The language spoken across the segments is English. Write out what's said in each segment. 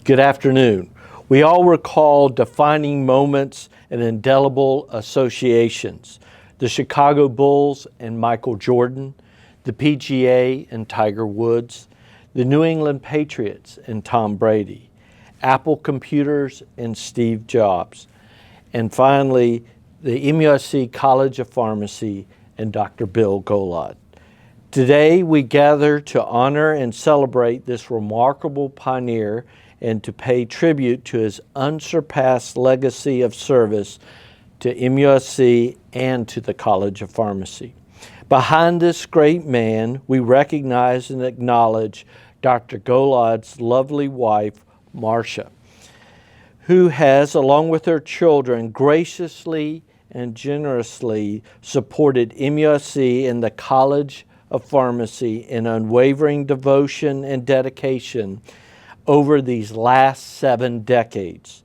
Good afternoon. We all recall defining moments and indelible associations. The Chicago Bulls and Michael Jordan, the PGA and Tiger Woods, the New England Patriots and Tom Brady, Apple Computers and Steve Jobs, and finally, the MUSC College of Pharmacy and Dr. Bill Golod. Today, we gather to honor and celebrate this remarkable pioneer and to pay tribute to his unsurpassed legacy of service to MUSC and to the College of Pharmacy. Behind this great man, we recognize and acknowledge Dr. Golod's lovely wife, Marcia, who has, along with her children, graciously and generously supported MUSC and the College of Pharmacy in unwavering devotion and dedication over these last 7 decades.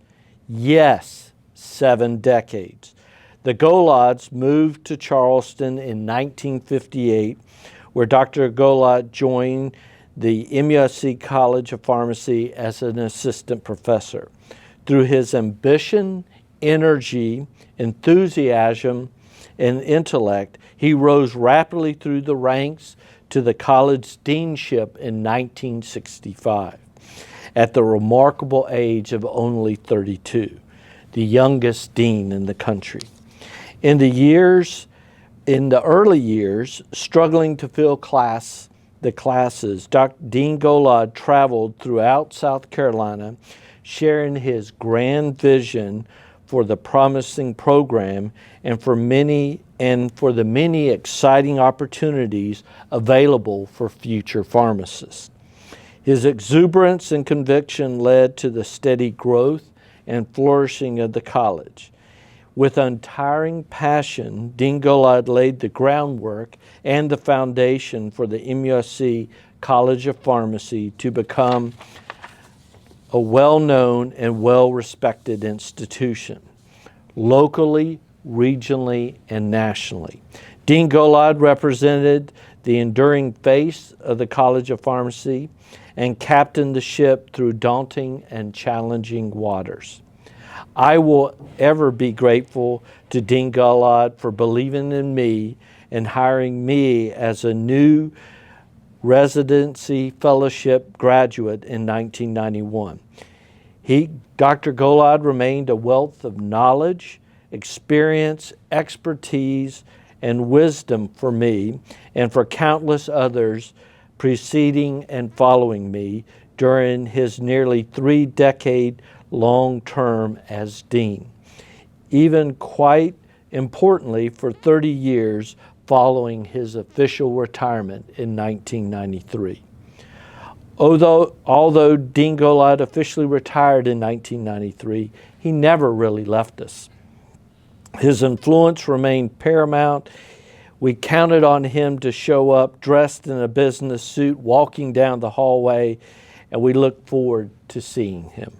Yes, 7 decades. The Golods moved to Charleston in 1958, where Dr. Golod joined the MUSC College of Pharmacy as an assistant professor. Through his ambition, energy, enthusiasm, and intellect, he rose rapidly through the ranks to the college deanship in 1965. At the remarkable age of only 32, the youngest dean in the country. In the early years, struggling to fill the classes, Dean Golod traveled throughout South Carolina, sharing his grand vision for the promising program and for the many exciting opportunities available for future pharmacists. His exuberance and conviction led to the steady growth and flourishing of the college. With untiring passion, Dean Golod laid the groundwork and the foundation for the MUSC College of Pharmacy to become a well-known and well-respected institution, locally, regionally, and nationally. Dean Golod represented the enduring face of the College of Pharmacy and captained the ship through daunting and challenging waters. I will ever be grateful to Dean Golod for believing in me and hiring me as a new residency fellowship graduate in 1991. Dr. Golod remained a wealth of knowledge, experience, expertise, and wisdom for me and for countless others preceding and following me during his nearly 3-decade-long term as dean, even quite importantly for 30 years following his official retirement in 1993. Although Dean Golod officially retired in 1993, he never really left us. His influence remained paramount. We counted on him to show up dressed in a business suit, walking down the hallway, and we look forward to seeing him.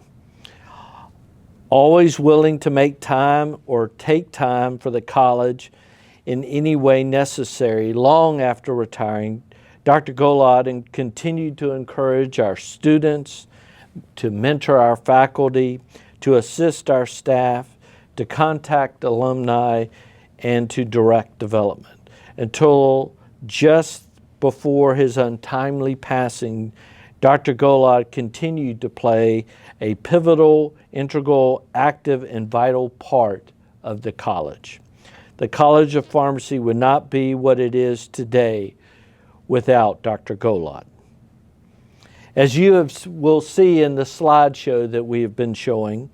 Always willing to make time or take time for the college in any way necessary, long after retiring, Dr. Golod continued to encourage our students, to mentor our faculty, to assist our staff, to contact alumni, and to direct development. Until just before his untimely passing, Dr. Golod continued to play a pivotal, integral, active, and vital part of the college. The College of Pharmacy would not be what it is today without Dr. Golod. As you will see in the slideshow that we have been showing,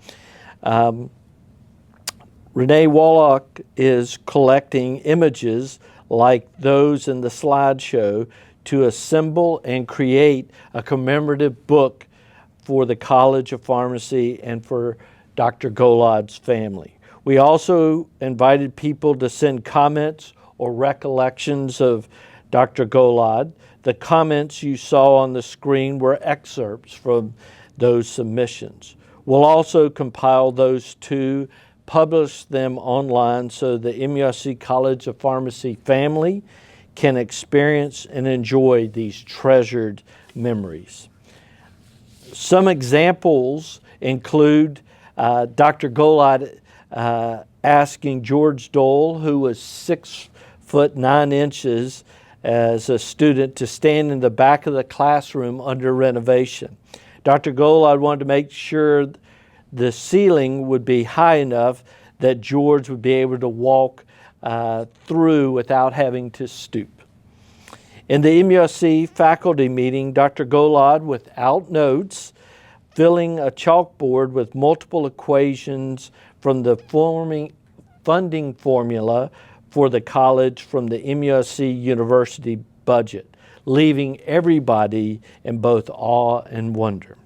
Renee Wallach is collecting images like those in the slideshow to assemble and create a commemorative book for the College of Pharmacy and for Dr. Golod's family. We also invited people to send comments or recollections of Dr. Golod. The comments you saw on the screen were excerpts from those submissions. We'll also compile those too, publish them online so the MUSC College of Pharmacy family can experience and enjoy these treasured memories. Some examples include Dr. Golod asking George Dole, who was 6'9" as a student, to stand in the back of the classroom under renovation. Dr. Golod wanted to make sure the ceiling would be high enough that George would be able to walk through without having to stoop. In the MUSC faculty meeting, Dr. Golod, without notes, filling a chalkboard with multiple equations from the funding formula for the college from the MUSC University budget, leaving everybody in both awe and wonder.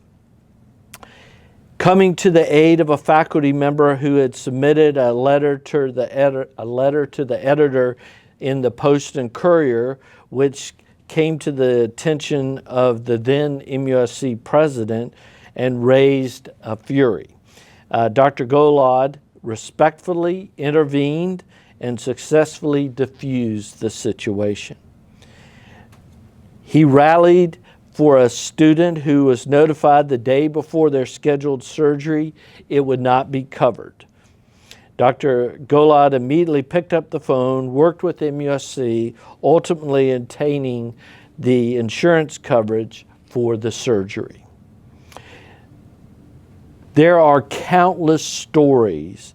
Coming to the aid of a faculty member who had submitted a letter to the editor in the Post and Courier, which came to the attention of the then MUSC president and raised a fury. Dr. Golod respectfully intervened and successfully diffused the situation. He rallied for a student who was notified the day before their scheduled surgery it would not be covered. Dr. Golod immediately picked up the phone, worked with MUSC, ultimately obtaining the insurance coverage for the surgery. There are countless stories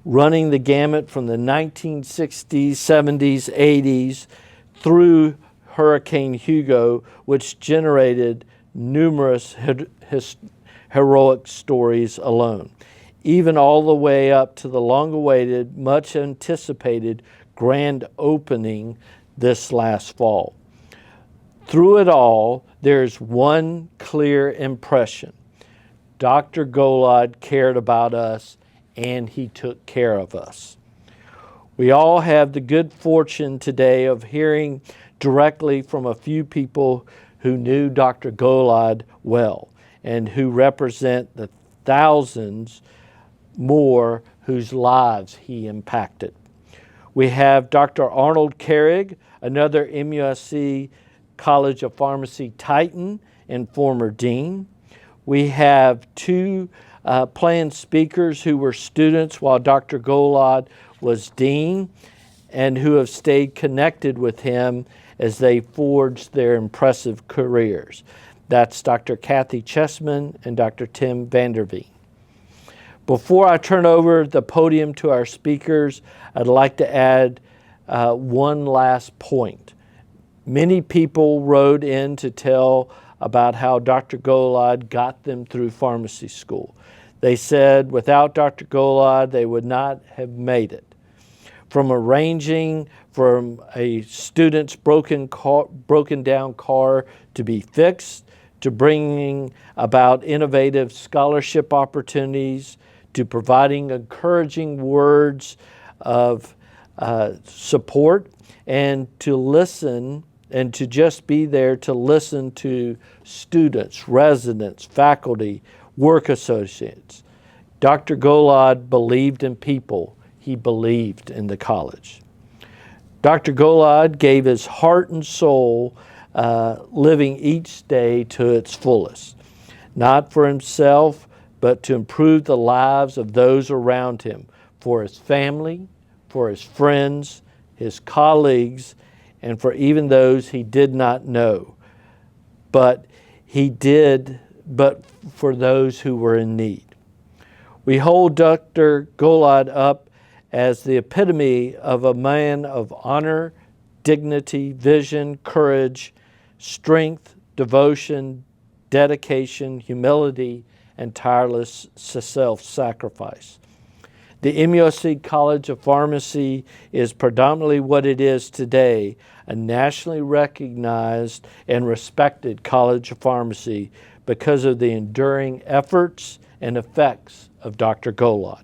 running the gamut from the 1960s, 70s, 80s through Hurricane Hugo, which generated numerous heroic stories alone, even all the way up to the long-awaited, much-anticipated grand opening this last fall. Through it all, there's one clear impression. Dr. Golod cared about us, and he took care of us. We all have the good fortune today of hearing directly from a few people who knew Dr. Golod well and who represent the thousands more whose lives he impacted. We have Dr. Arnold Carrig, another MUSC College of Pharmacy titan and former dean. We have two planned speakers who were students while Dr. Golod was dean and who have stayed connected with him as they forged their impressive careers. That's Dr. Kathy Chessman and Dr. Tim Vanderveen. Before I turn over the podium to our speakers, I'd like to add one last point. Many people wrote in to tell about how Dr. Golod got them through pharmacy school. They said without Dr. Golod, they would not have made it. From arranging from a student's broken down car to be fixed, to bringing about innovative scholarship opportunities, to providing encouraging words of support, and to listen and to just be there to listen to students, residents, faculty, work associates. Dr. Golod believed in people. He believed in the college. Dr. Golod gave his heart and soul, living each day to its fullest, not for himself, but to improve the lives of those around him, for his family, for his friends, his colleagues, and for even those he did not know. But for those who were in need. We hold Dr. Golod up as the epitome of a man of honor, dignity, vision, courage, strength, devotion, dedication, humility, and tireless self-sacrifice. The MUSC College of Pharmacy is predominantly what it is today, a nationally recognized and respected College of Pharmacy because of the enduring efforts and effects of Dr. Golod.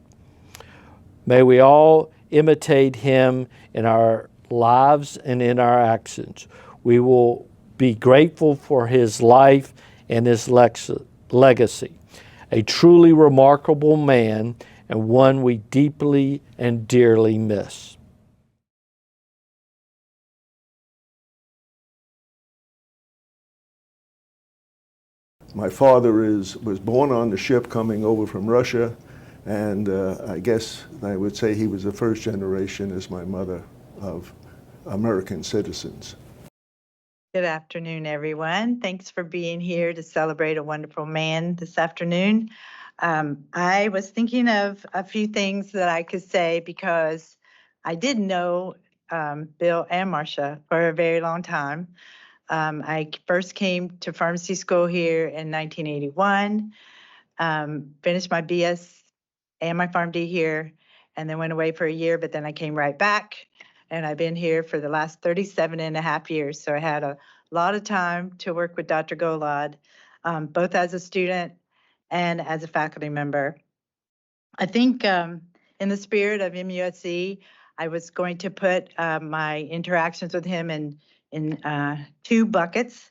May we all imitate him in our lives and in our actions. We will be grateful for his life and his legacy. A truly remarkable man and one we deeply and dearly miss. My father was born on the ship coming over from Russia, and I guess I would say he was the first generation, as my mother, of American citizens. Good afternoon, everyone. Thanks for being here to celebrate a wonderful man this afternoon. I was thinking of a few things that I could say because I did know Bill and Marcia for a very long time. I first came to pharmacy school here in 1981, finished my BS and my PharmD here, and then went away for a year, but then I came right back, and I've been here for the last 37 and a half years. So I had a lot of time to work with Dr. Golod, both as a student and as a faculty member. I think in the spirit of MUSC, I was going to put my interactions with him in two buckets.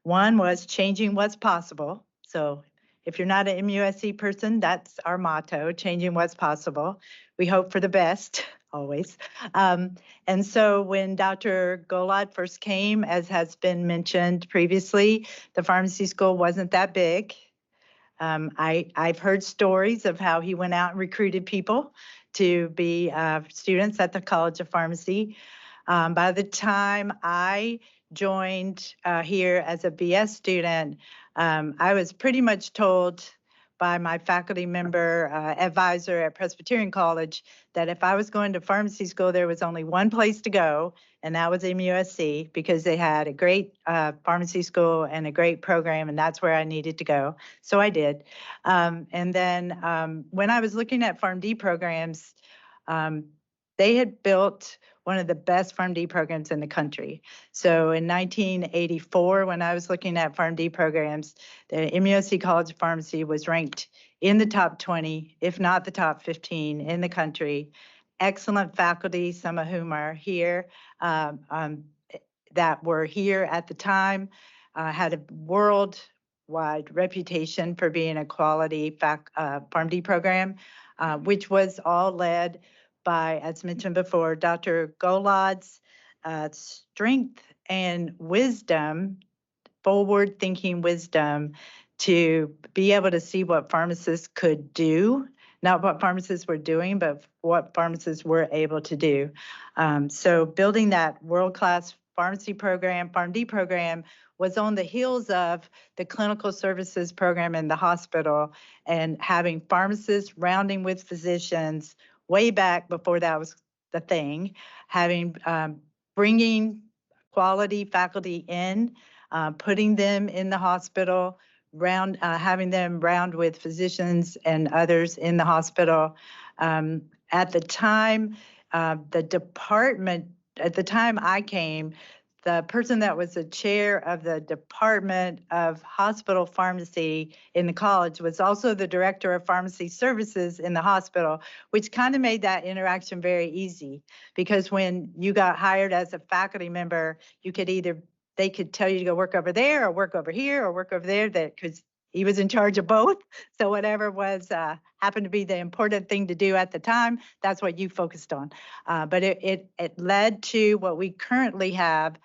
One was changing what's possible. So if you're not an MUSC person, that's our motto, changing what's possible. We hope for the best, always. And so when Dr. Golod first came, as has been mentioned previously, the pharmacy school wasn't that big. I've heard stories of how he went out and recruited people to be students at the College of Pharmacy. By the time I joined here as a BS student, I was pretty much told by my faculty member advisor at Presbyterian College that if I was going to pharmacy school, there was only one place to go, and that was MUSC, because they had a great pharmacy school and a great program, and that's where I needed to go. So I did. And then when I was looking at PharmD programs, they had built one of the best PharmD programs in the country. So in 1984, when I was looking at PharmD programs, the MUSC College of Pharmacy was ranked in the top 20, if not the top 15 in the country. Excellent faculty, some of whom are here, that were here at the time, had a worldwide reputation for being a quality PharmD program, which was all led by, as mentioned before, Dr. Golod's strength and wisdom, forward-thinking wisdom, to be able to see what pharmacists could do, not what pharmacists were doing, but what pharmacists were able to do. So building that world-class pharmacy program, PharmD program, was on the heels of the clinical services program in the hospital, and having pharmacists rounding with physicians way back before that was the thing, having bringing quality faculty in, putting them in the hospital, having them round with physicians and others in the hospital. At the time, the department, at the time I came, the person that was the chair of the Department of Hospital Pharmacy in the college was also the director of pharmacy services in the hospital, which kind of made that interaction very easy, because when you got hired as a faculty member, you could they could tell you to go work over there or work over here or work over there, because he was in charge of both. So whatever was happened to be the important thing to do at the time, that's what you focused on. But it led to what we currently have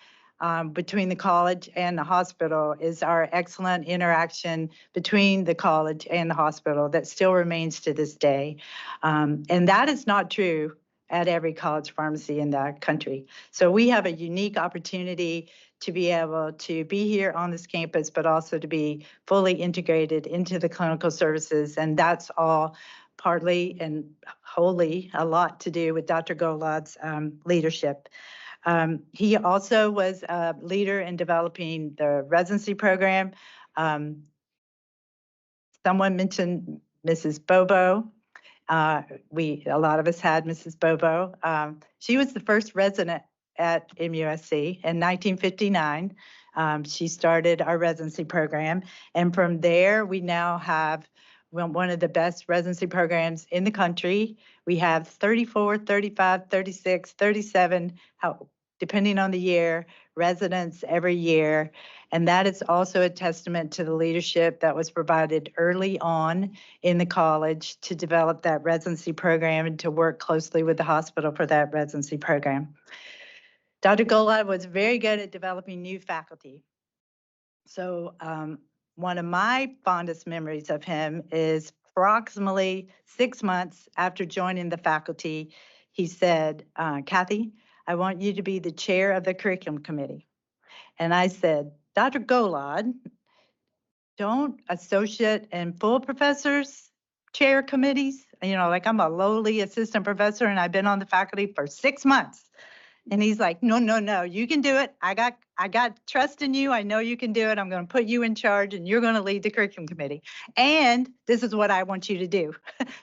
between the college and the hospital, is our excellent interaction between the college and the hospital that still remains to this day. And that is not true at every college pharmacy in the country. So we have a unique opportunity to be able to be here on this campus, but also to be fully integrated into the clinical services. And that's all partly and wholly a lot to do with Dr. Golod's leadership. He also was a leader in developing the residency program. Someone mentioned Mrs. Bobo. A lot of us had Mrs. Bobo. She was the first resident at MUSC in 1959. She started our residency program, and from there we now have one of the best residency programs in the country. We have 34, 35, 36, 37, depending on the year, residents every year. And that is also a testament to the leadership that was provided early on in the college to develop that residency program and to work closely with the hospital for that residency program. Dr. Golod was very good at developing new faculty. So one of my fondest memories of him is approximately 6 months after joining the faculty, he said, Kathy, I want you to be the chair of the curriculum committee. And I said, Dr. Golod, don't associate and full professors chair committees? Like I'm a lowly assistant professor and I've been on the faculty for 6 months. And he's like, no, no, no, you can do it. I got trust in you. I know you can do it. I'm going to put you in charge and you're going to lead the curriculum committee. And this is what I want you to do.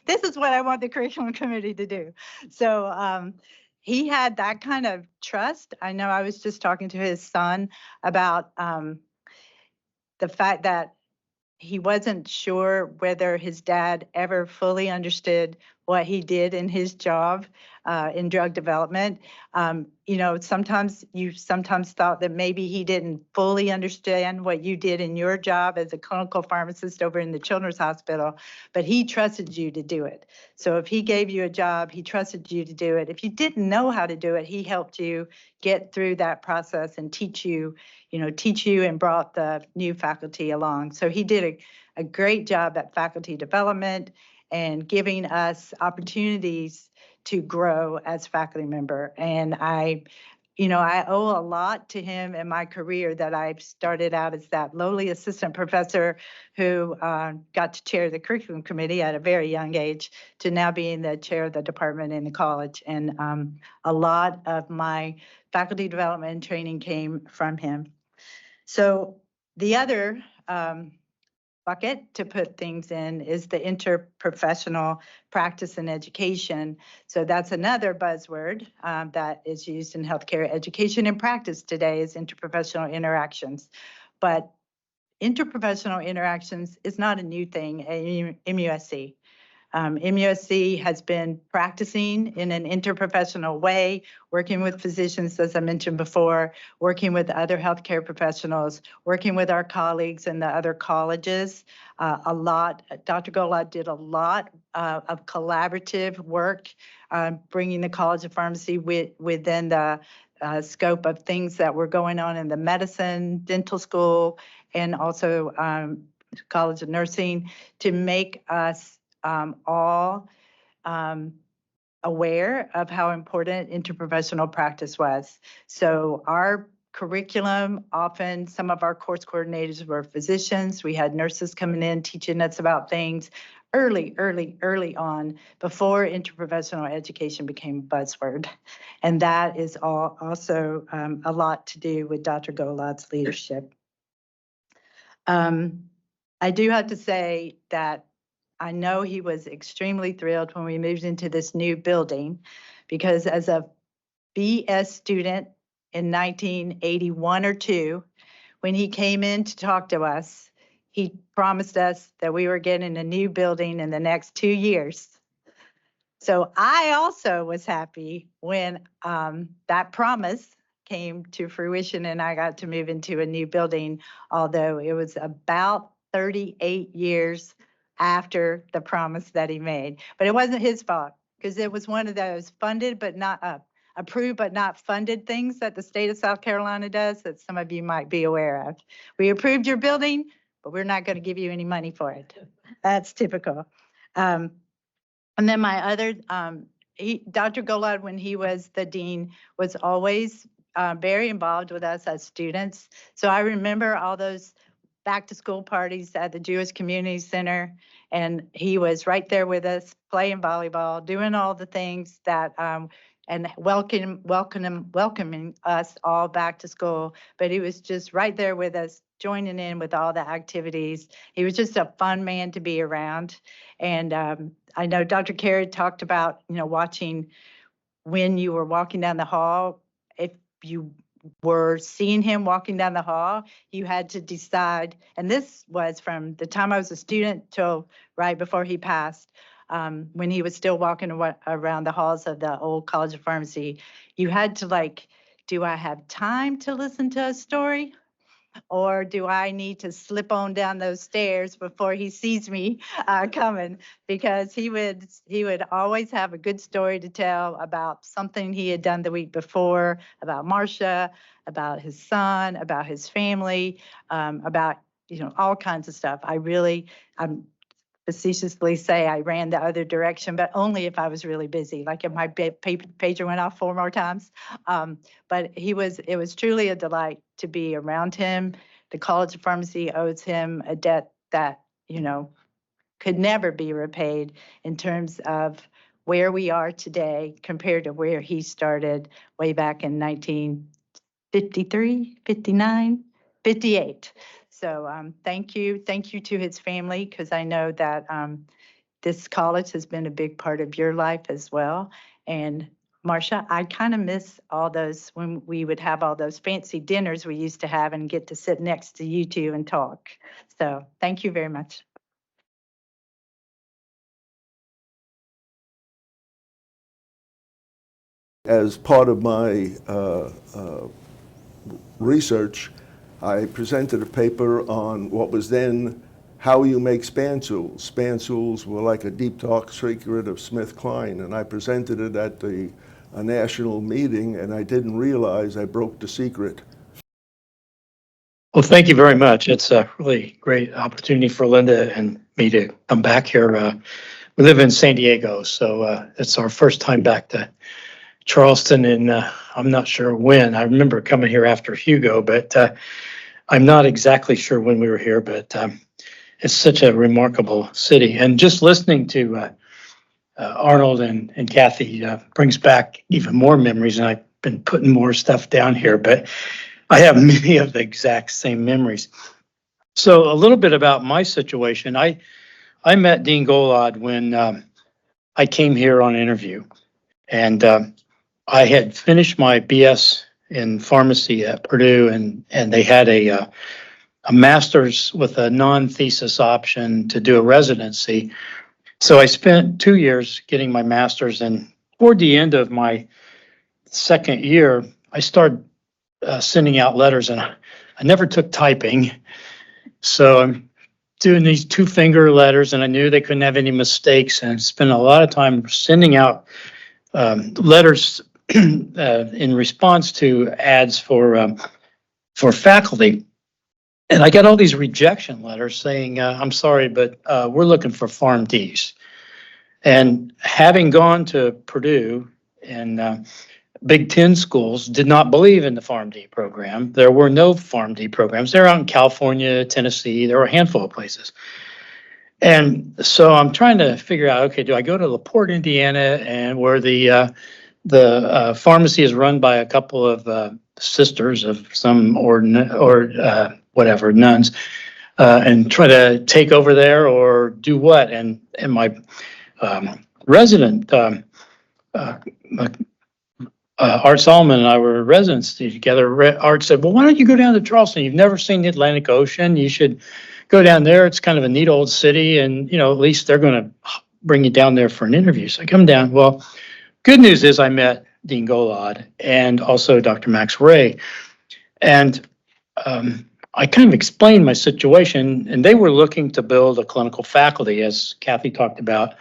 This is what I want the curriculum committee to do. So he had that kind of trust. I know I was just talking to his son about the fact that he wasn't sure whether his dad ever fully understood what he did in his job in drug development. Sometimes you thought that maybe he didn't fully understand what you did in your job as a clinical pharmacist over in the Children's Hospital, but he trusted you to do it. So if he gave you a job, he trusted you to do it. If you didn't know how to do it, he helped you get through that process and teach you and brought the new faculty along. So he did a great job at faculty development and giving us opportunities to grow as faculty member. And I owe a lot to him in my career that I started out as that lowly assistant professor who got to chair the curriculum committee at a very young age to now being the chair of the department in the college. And a lot of my faculty development and training came from him. So the other bucket to put things in is the interprofessional practice and education. So that's another buzzword that is used in healthcare education and practice today is interprofessional interactions. But interprofessional interactions is not a new thing at MUSC. MUSC has been practicing in an interprofessional way, working with physicians, as I mentioned before, working with other healthcare professionals, working with our colleagues in the other colleges. Dr. Golod did a lot of collaborative work, bringing the College of Pharmacy within the scope of things that were going on in the medicine, dental school, and also College of Nursing to make us all aware of how important interprofessional practice was. So our curriculum, often some of our course coordinators were physicians. We had nurses coming in teaching us about things early on before interprofessional education became a buzzword. And that is also a lot to do with Dr. Golod's leadership. I do have to say that I know he was extremely thrilled when we moved into this new building because as a BS student in 1981 or 2, when he came in to talk to us, he promised us that we were getting a new building in the next 2 years. So I also was happy when that promise came to fruition and I got to move into a new building, although it was about 38 years after the promise that he made. But it wasn't his fault because it was one of those funded but not approved but not funded things that the state of South Carolina does that some of you might be aware of. We approved your building, but we're not going to give you any money for it. That's typical. And then my other, Dr. Golod, when he was the dean, was always very involved with us as students. So I remember all those back to school parties at the Jewish Community Center, and he was right there with us playing volleyball, doing all the things that and welcoming us all back to school. But he was just right there with us, joining in with all the activities. He was just a fun man to be around. And I know Dr. Carey talked about, watching when you were walking down the hall, if you were seeing him walking down the hall, you had to decide, and this was from the time I was a student till right before he passed, when he was still walking around the halls of the old College of Pharmacy, you had to do I have time to listen to a story? Or do I need to slip on down those stairs before he sees me coming? Because he would always have a good story to tell about something he had done the week before, about Marcia, about his son, about his family, about all kinds of stuff. I'm facetiously say I ran the other direction, but only if I was really busy, like if my pager went off 4 more times. But it was truly a delight to be around him. The College of Pharmacy owes him a debt that, could never be repaid in terms of where we are today compared to where he started way back in 1953, 59, 58. So thank you to his family, because I know that this college has been a big part of your life as well. And Marcia, I kind of miss all those when we would have all those fancy dinners we used to have and get to sit next to you two and talk. So thank you very much. As part of my research, I presented a paper on what was then how you make span-stools. Span-stools were like a deep dark secret of SmithKline, and I presented it at a national meeting, and I didn't realize I broke the secret. Well, thank you very much. It's a really great opportunity for Linda and me to come back here. We live in San Diego, so it's our first time back to Charleston, and I'm not sure when. I remember coming here after Hugo, but I'm not exactly sure when we were here, but it's such a remarkable city. And just listening to Arnold and Kathy brings back even more memories, and I've been putting more stuff down here, but I have many of the exact same memories. So a little bit about my situation. I met Dean Golod when I came here on an interview, and I had finished my BS in pharmacy at Purdue, and they had a master's with a non-thesis option to do a residency. So I spent 2 years getting my master's, and toward the end of my second year, I started sending out letters, and I never took typing. So I'm doing these 2-finger letters, and I knew they couldn't have any mistakes, and spent a lot of time sending out letters in response to ads for faculty. And I got all these rejection letters saying, I'm sorry, but we're looking for PharmDs. And having gone to Purdue and Big Ten schools did not believe in the PharmD program. There were no PharmD programs. They're out in California, Tennessee. There were a handful of places. And so I'm trying to figure out, okay, do I go to LaPorte, Indiana, and where the pharmacy is run by a couple of sisters of some whatever nuns, and try to take over there, or do what? And my resident Art Solomon and I were in residency together. Art said, "Well, why don't you go down to Charleston? You've never seen the Atlantic Ocean. You should go down there. It's kind of a neat old city, and at least they're going to bring you down there for an interview." So I come down. Well, good news is I met Dean Golod and also Dr. Max Ray, and I kind of explained my situation, and they were looking to build a clinical faculty, as Kathy talked about.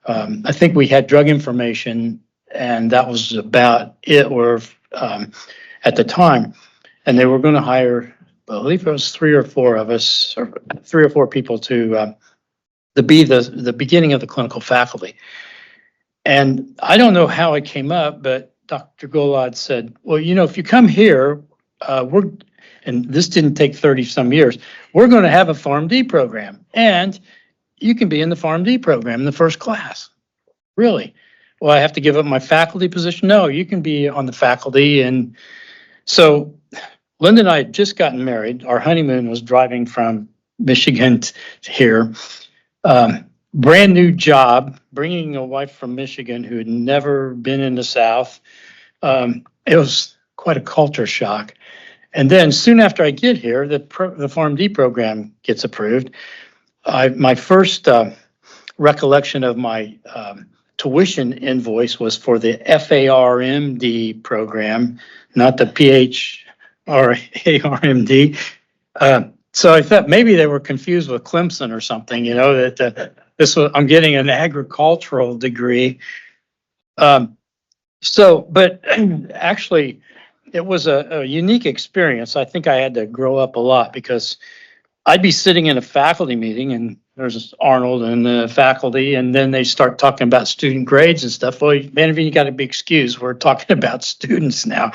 I think we had drug information, and that was about it, or at the time. And they were going to hire, I believe it was 3 or 4 of us, or 3 or 4 people to be the beginning of the clinical faculty. And I don't know how it came up, but Dr. Golod said, well, if you come here, and this didn't take 30 some years, we're going to have a PharmD program, and you can be in the PharmD program in the first class. Really? Well, I have to give up my faculty position? No, you can be on the faculty. And so Linda and I had just gotten married. Our honeymoon was driving from Michigan to here. Brand new job, bringing a wife from Michigan who had never been in the South. It was quite a culture shock. And then soon after I get here, the PharmD program gets approved. My first recollection of my tuition invoice was for the FARMD program, not the PHRARMD. So I thought maybe they were confused with Clemson or something, that I'm getting an agricultural degree. But actually, it was a unique experience. I think I had to grow up a lot, because I'd be sitting in a faculty meeting and there's Arnold and the faculty, and then they start talking about student grades and stuff. Well, man, you got to be excused. We're talking about students now.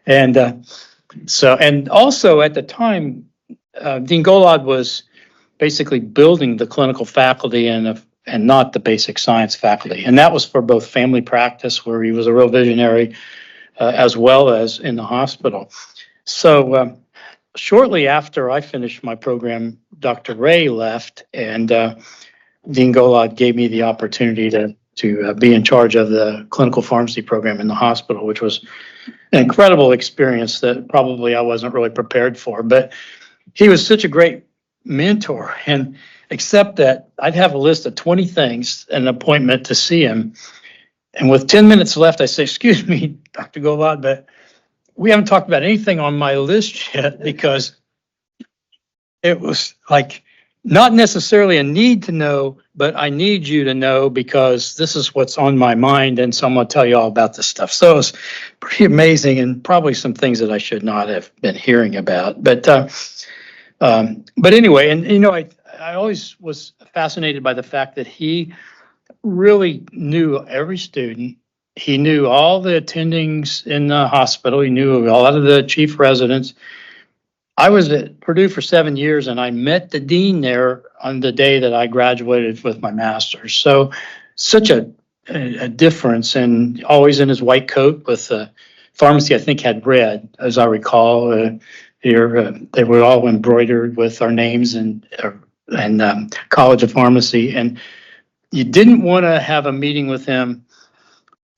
And and also at the time, Dean Golod was basically building the clinical faculty and not the basic science faculty. And that was for both family practice, where he was a real visionary, as well as in the hospital. So shortly after I finished my program, Dr. Ray left, and Dean Golod gave me the opportunity to be in charge of the clinical pharmacy program in the hospital, which was an incredible experience that probably I wasn't really prepared for. But he was such a great mentor, and except that I'd have a list of 20 things, an appointment to see him. And with 10 minutes left, I say, "Excuse me, Dr. Golod, but we haven't talked about anything on my list yet," because it was like not necessarily a need to know, but I need you to know because this is what's on my mind, and so I'm going to tell you all about this stuff. So it's pretty amazing, and probably some things that I should not have been hearing about. But anyway, and I always was fascinated by the fact that he really knew every student. He knew all the attendings in the hospital. He knew a lot of the chief residents. I was at Purdue for 7 years, and I met the dean there on the day that I graduated with my master's. So such a difference, and always in his white coat with pharmacy, I think, had red, as I recall. Here, they were all embroidered with our names and College of Pharmacy. And you didn't want to have a meeting with him.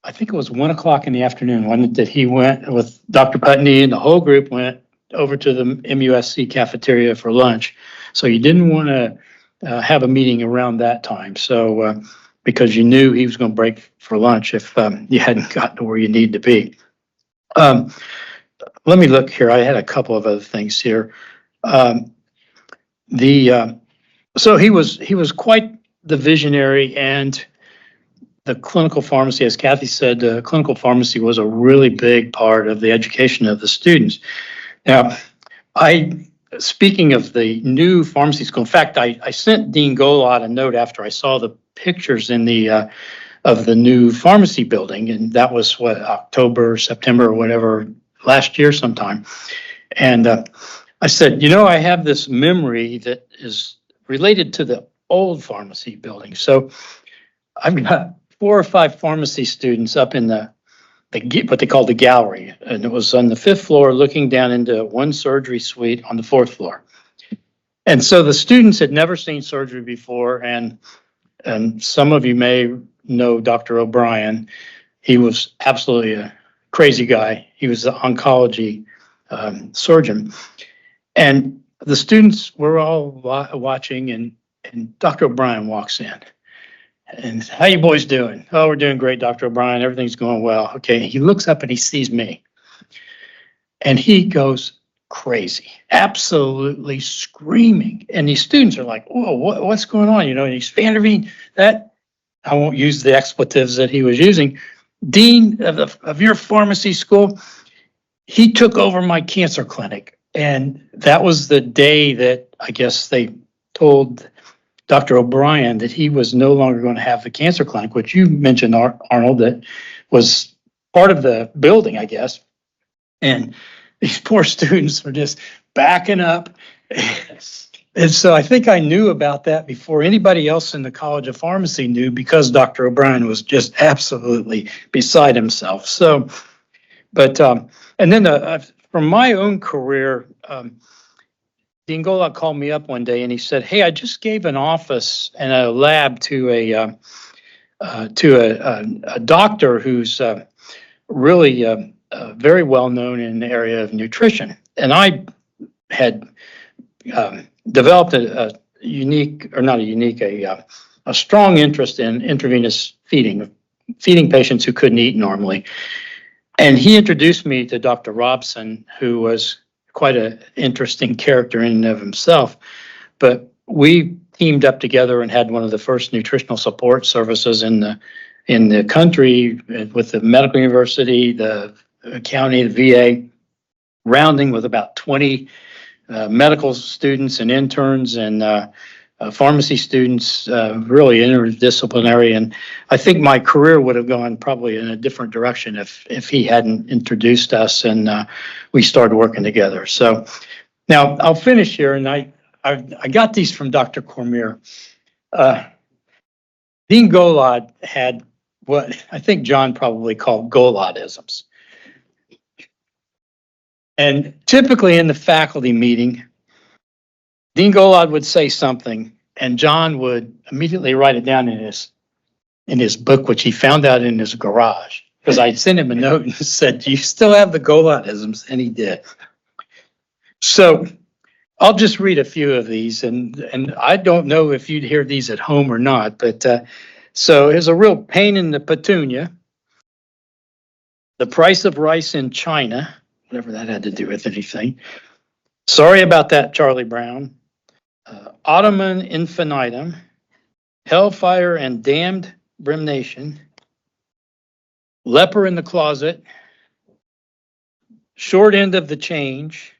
I think it was 1 o'clock in the afternoon when that he went with Dr. Putney, and the whole group went over to the MUSC cafeteria for lunch. So you didn't want to have a meeting around that time. So because you knew he was going to break for lunch if you hadn't gotten to where you need to be. Let me look here. I had a couple of other things here. So he was quite the visionary, and the clinical pharmacy, as Kathy said, the clinical pharmacy was a really big part of the education of the students. Now, speaking of the new pharmacy school, in fact, I sent Dean Golod a note after I saw the pictures in the of the new pharmacy building, and that was October, September, or whatever, last year sometime. And I said, I have this memory that is related to the old pharmacy building. So I've got 4 or 5 pharmacy students up in what they call the gallery, and it was on the 5th floor looking down into one surgery suite on the 4th floor. And so the students had never seen surgery before, and some of you may know Dr. O'Brien. He was absolutely a crazy guy. He was an oncology surgeon. And the students were all watching, and Dr. O'Brien walks in. And how you boys doing? Oh, we're doing great, Dr. O'Brien. Everything's going well. Okay. He looks up and he sees me. And he goes crazy, absolutely screaming. And these students are like, whoa, what's going on? And he's intervening. That, I won't use the expletives that he was using. Dean of your pharmacy school, he took over my cancer clinic. And that was the day that I guess they told Dr. O'Brien that he was no longer going to have the cancer clinic, which you mentioned, Arnold, that was part of the building, I guess. And these poor students were just backing up. And so I think I knew about that before anybody else in the College of Pharmacy knew, because Dr. O'Brien was just absolutely beside himself. So, but, and then from my own career, Dean Golod called me up one day and he said, "Hey, I just gave an office and a lab to a doctor who's really very well known in the area of nutrition." And I had developed a strong interest in intravenous feeding patients who couldn't eat normally. And he introduced me to Dr. Robson, who was quite an interesting character in and of himself. But we teamed up together and had one of the first nutritional support services in the country, with the medical university, the county, the VA, rounding with about 20 medical students and interns and pharmacy students, really interdisciplinary. And I think my career would have gone probably in a different direction if he hadn't introduced us and we started working together. So now I'll finish here, and I got these from Dr. Cormier. Dean Golod had what I think John probably called Golodisms. And typically in the faculty meeting, Dean Golod would say something, and John would immediately write it down in his book, which he found out in his garage. Because I sent him a note and said, "Do you still have the Golodisms?" And he did. So I'll just read a few of these, and I don't know if you'd hear these at home or not, but so here's a real pain in the petunia. The price of rice in China, whatever that had to do with anything. Sorry about that, Charlie Brown. Ottoman infinitum, hellfire and damned brimnation, leper in the closet, short end of the change.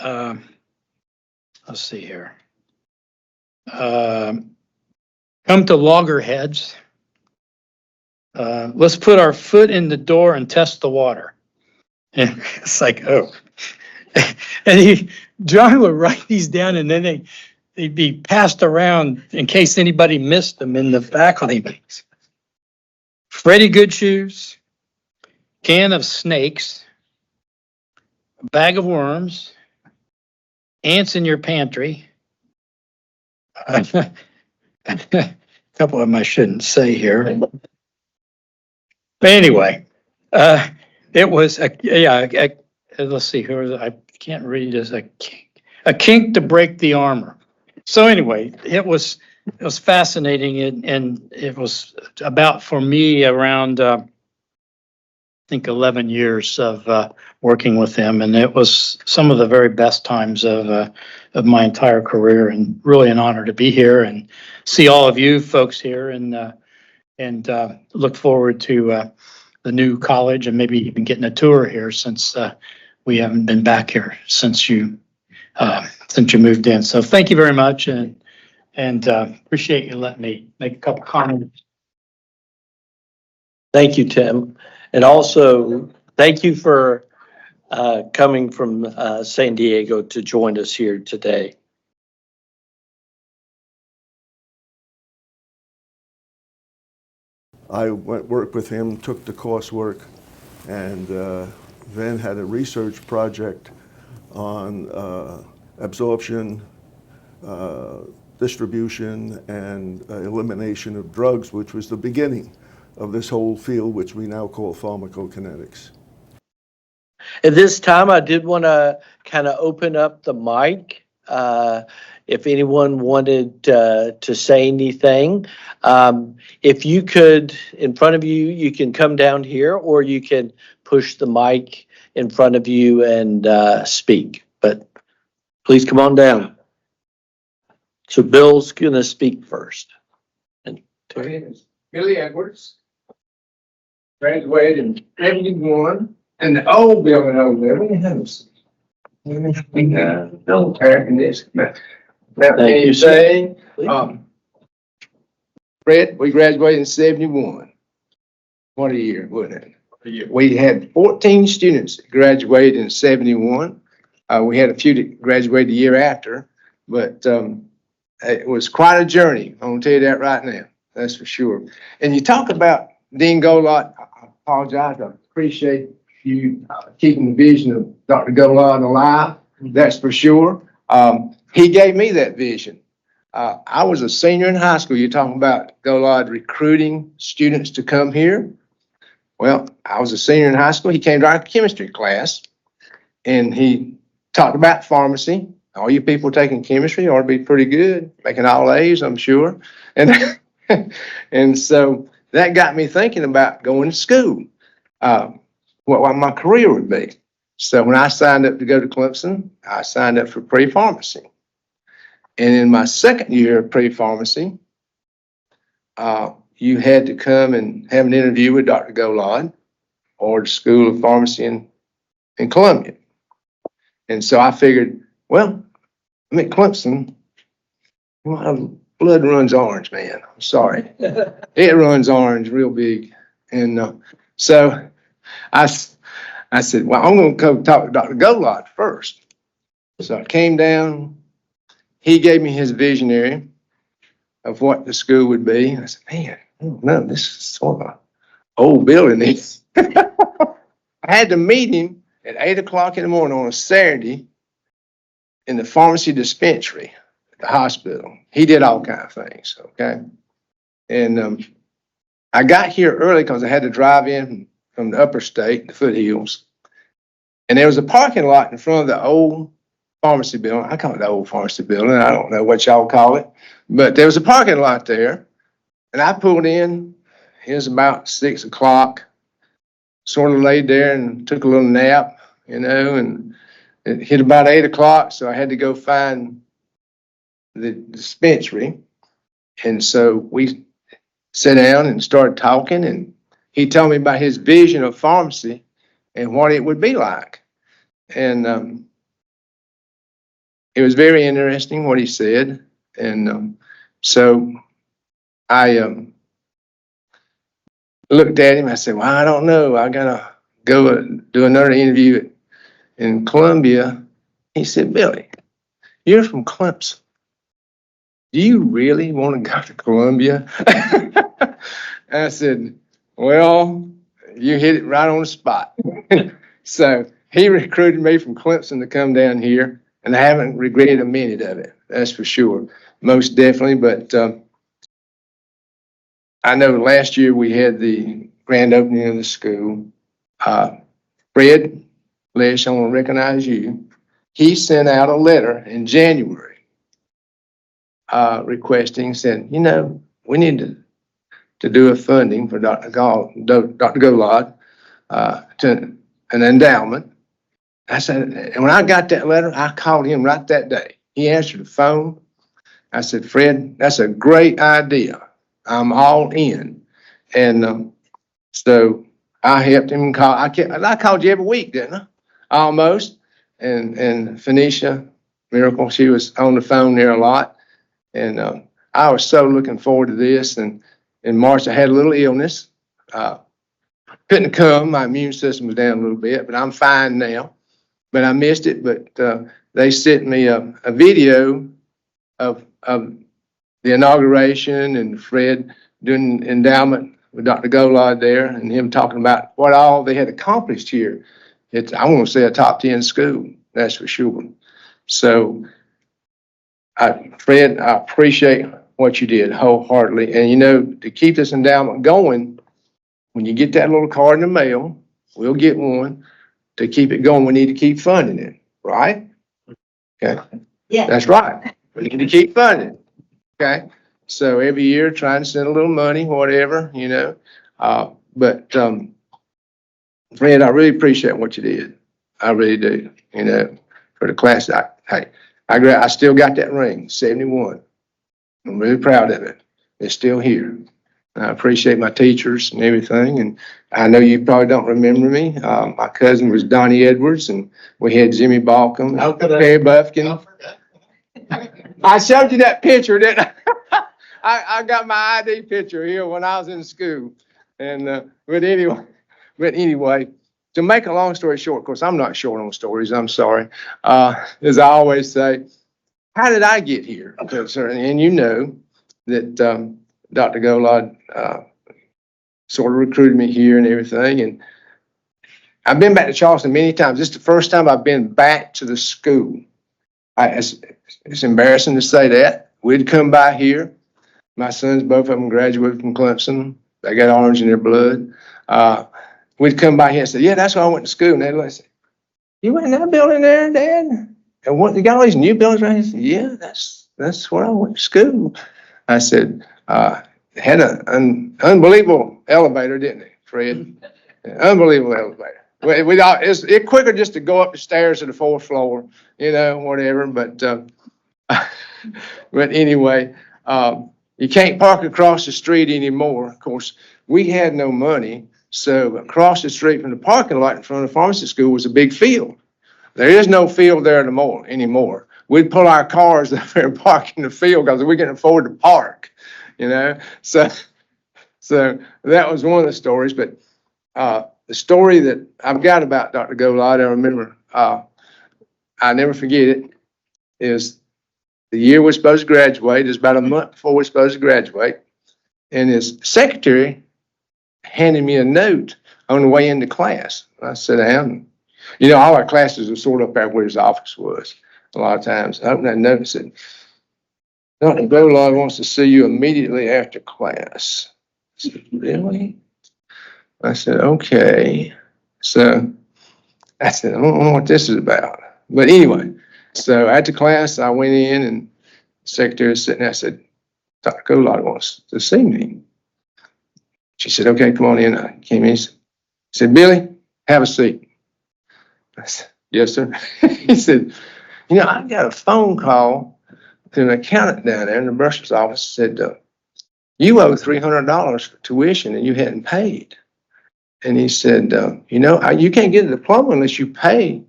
Let's see here. Come to loggerheads. Let's put our foot in the door and test the water. And it's like, oh. And John would write these down, and then they'd be passed around in case anybody missed them in the faculty meetings. Freddie Goodshoes, can of snakes, a bag of worms, ants in your pantry. A couple of them I shouldn't say here. But anyway, it was let's see, I can't read this. A kink to break the armor. So anyway, it was fascinating, and it was about, for me, around I think 11 years of working with him, and it was some of the very best times of my entire career, and really an honor to be here and see all of you folks here, and look forward to the new college and maybe even getting a tour here, since we haven't been back here since you moved in. So thank you very much, and appreciate you letting me make a couple comments. Thank you, Tim. And also, thank you for coming from San Diego to join us here today. I worked with him, took the coursework, and then had a research project on absorption, distribution, and elimination of drugs, which was the beginning of this whole field, which we now call pharmacokinetics. At this time, I did want to kind of open up the mic. If anyone wanted to say anything, if you could, in front of you, you can come down here, or you can push the mic in front of you and speak. But please come on down. So Bill's going to speak first. And My name is Billy Edwards. Graduated in 71, and the old building over there, we have no air conditioning. Now, Thank you, sir. Fred, we graduated in 71. What a year, wasn't it? We had 14 students that graduated in 71. We had a few that graduated the year after, but it was quite a journey. I'm gonna tell you that right now. That's for sure. And you talk about Dean Golod. I apologize. I appreciate you keeping the vision of Dr. Golod alive. That's for sure. He gave me that vision. I was a senior in high school. You're talking about Golod recruiting students to come here. Well, I was a senior in high school. He came to our chemistry class, and he talked about pharmacy. All you people taking chemistry ought to be pretty good, making all A's, I'm sure. And and so that got me thinking about going to school, what my career would be. So when I signed up to go to Clemson, I signed up for pre-pharmacy. And in my second year of pre-pharmacy, you had to come and have an interview with Dr. Golod or the School of Pharmacy in Columbia. And so I figured, well, I'm at Clemson. My blood runs orange, man. I'm sorry. It runs orange real big. And so I said, well, I'm going to go talk to Dr. Golod first. So I came down. He gave me his visionary of what the school would be. I said, man, I don't know, this is sort of an old building. I had to meet him at 8 o'clock in the morning on a Saturday in the pharmacy dispensary at the hospital. He did all kinds of things, okay? And I got here early because I had to drive in from the upper state, the foothills. And there was a parking lot in front of the old pharmacy building. I call it the old pharmacy building. I don't know what y'all call it. But there was a parking lot there. And I pulled in. It was about 6 o'clock. Sort of laid there and took a little nap, and it hit about 8 o'clock. So I had to go find the dispensary. And so we sat down and started talking. And he told me about his vision of pharmacy and what it would be like. And it was very interesting what he said. And so I looked at him. I said, well, I don't know. I got to go do another interview in Columbia. He said, Billy, you're from Clemson. Do you really want to go to Columbia? I said, well, you hit it right on the spot. So he recruited me from Clemson to come down here, and I haven't regretted a minute of it. That's for sure. Most definitely. But I know last year we had the grand opening of the school. Fred Lesh, I want to recognize you. He sent out a letter in January requesting, said, we need to do a funding for Dr. Golod to an endowment. I said, and when I got that letter, I called him right that day. He answered the phone. I said, Fred, that's a great idea. I'm all in. And so I helped him call. I called you every week, didn't I? Almost. And Phoenicia Miracle, she was on the phone there a lot. And I was so looking forward to this. And in March, I had a little illness. Couldn't come. My immune system was down a little bit, but I'm fine now. But I missed it. But they sent me a video of the inauguration and Fred doing endowment with Dr. Golod there and him talking about what all they had accomplished here. I want to say a top 10 school, that's for sure. So, Fred, I appreciate what you did wholeheartedly. And, to keep this endowment going, when you get that little card in the mail, we'll get one. To keep it going, we need to keep funding it, right? Okay. Yeah. That's right. We need to keep funding it. Okay. So every year, trying to send a little money, whatever, But Fred, I really appreciate what you did. I really do. For the class. I still got that ring, 71. I'm really proud of it. It's still here. I appreciate my teachers and everything. And I know you probably don't remember me. My cousin was Donnie Edwards, and we had Jimmy Balcom, Perry Buffkin. I showed you that picture, didn't I? I got my ID picture here when I was in school. And but anyway, to make a long story short, of course, I'm not short on stories. I'm sorry. As I always say, how did I get here? And that Dr. Golod sort of recruited me here and everything. And I've been back to Charleston many times. This is the first time I've been back to the school. It's embarrassing to say that. We'd come by here. My sons, both of them graduated from Clemson. They got orange in their blood. We'd come by here and say, yeah, that's where I went to school. And they'd like, say, you went in that building there, Dad? And what, you got all these new buildings right here? He said, yeah, that's where I went to school. I said, had an unbelievable elevator, didn't it, Fred? Unbelievable elevator. It's quicker just to go up the stairs to the fourth floor, whatever. But anyway, you can't park across the street anymore. Of course, we had no money. So across the street from the parking lot in front of the pharmacy school was a big field. There is no field there anymore. We'd pull our cars up there and park in the field because we can afford to park, you know? So that was one of the stories. But the story that I've got about Dr. Golod, I remember, I never forget it, is the year we're supposed to graduate. It's about a month before we're supposed to graduate. And his secretary handed me a note on the way into class. I sat down. You know, all our classes were sort of up there where his office was a lot of times. I opened that note and said, Dr. Golod wants to see you immediately after class. I said, really? I said, okay. So I said, I don't know what this is about. But anyway, so after class, I went in and the secretary was sitting there. I said, Dr. Golod wants to see me. She said, okay, come on in. I came in. She said, Billy, have a seat. I said, yes, sir. He said, you know, I got a phone call to an accountant down there in the bursar's office. Said, you owe $300 for tuition and you hadn't paid. And he said, you know, you can't get a diploma unless you pay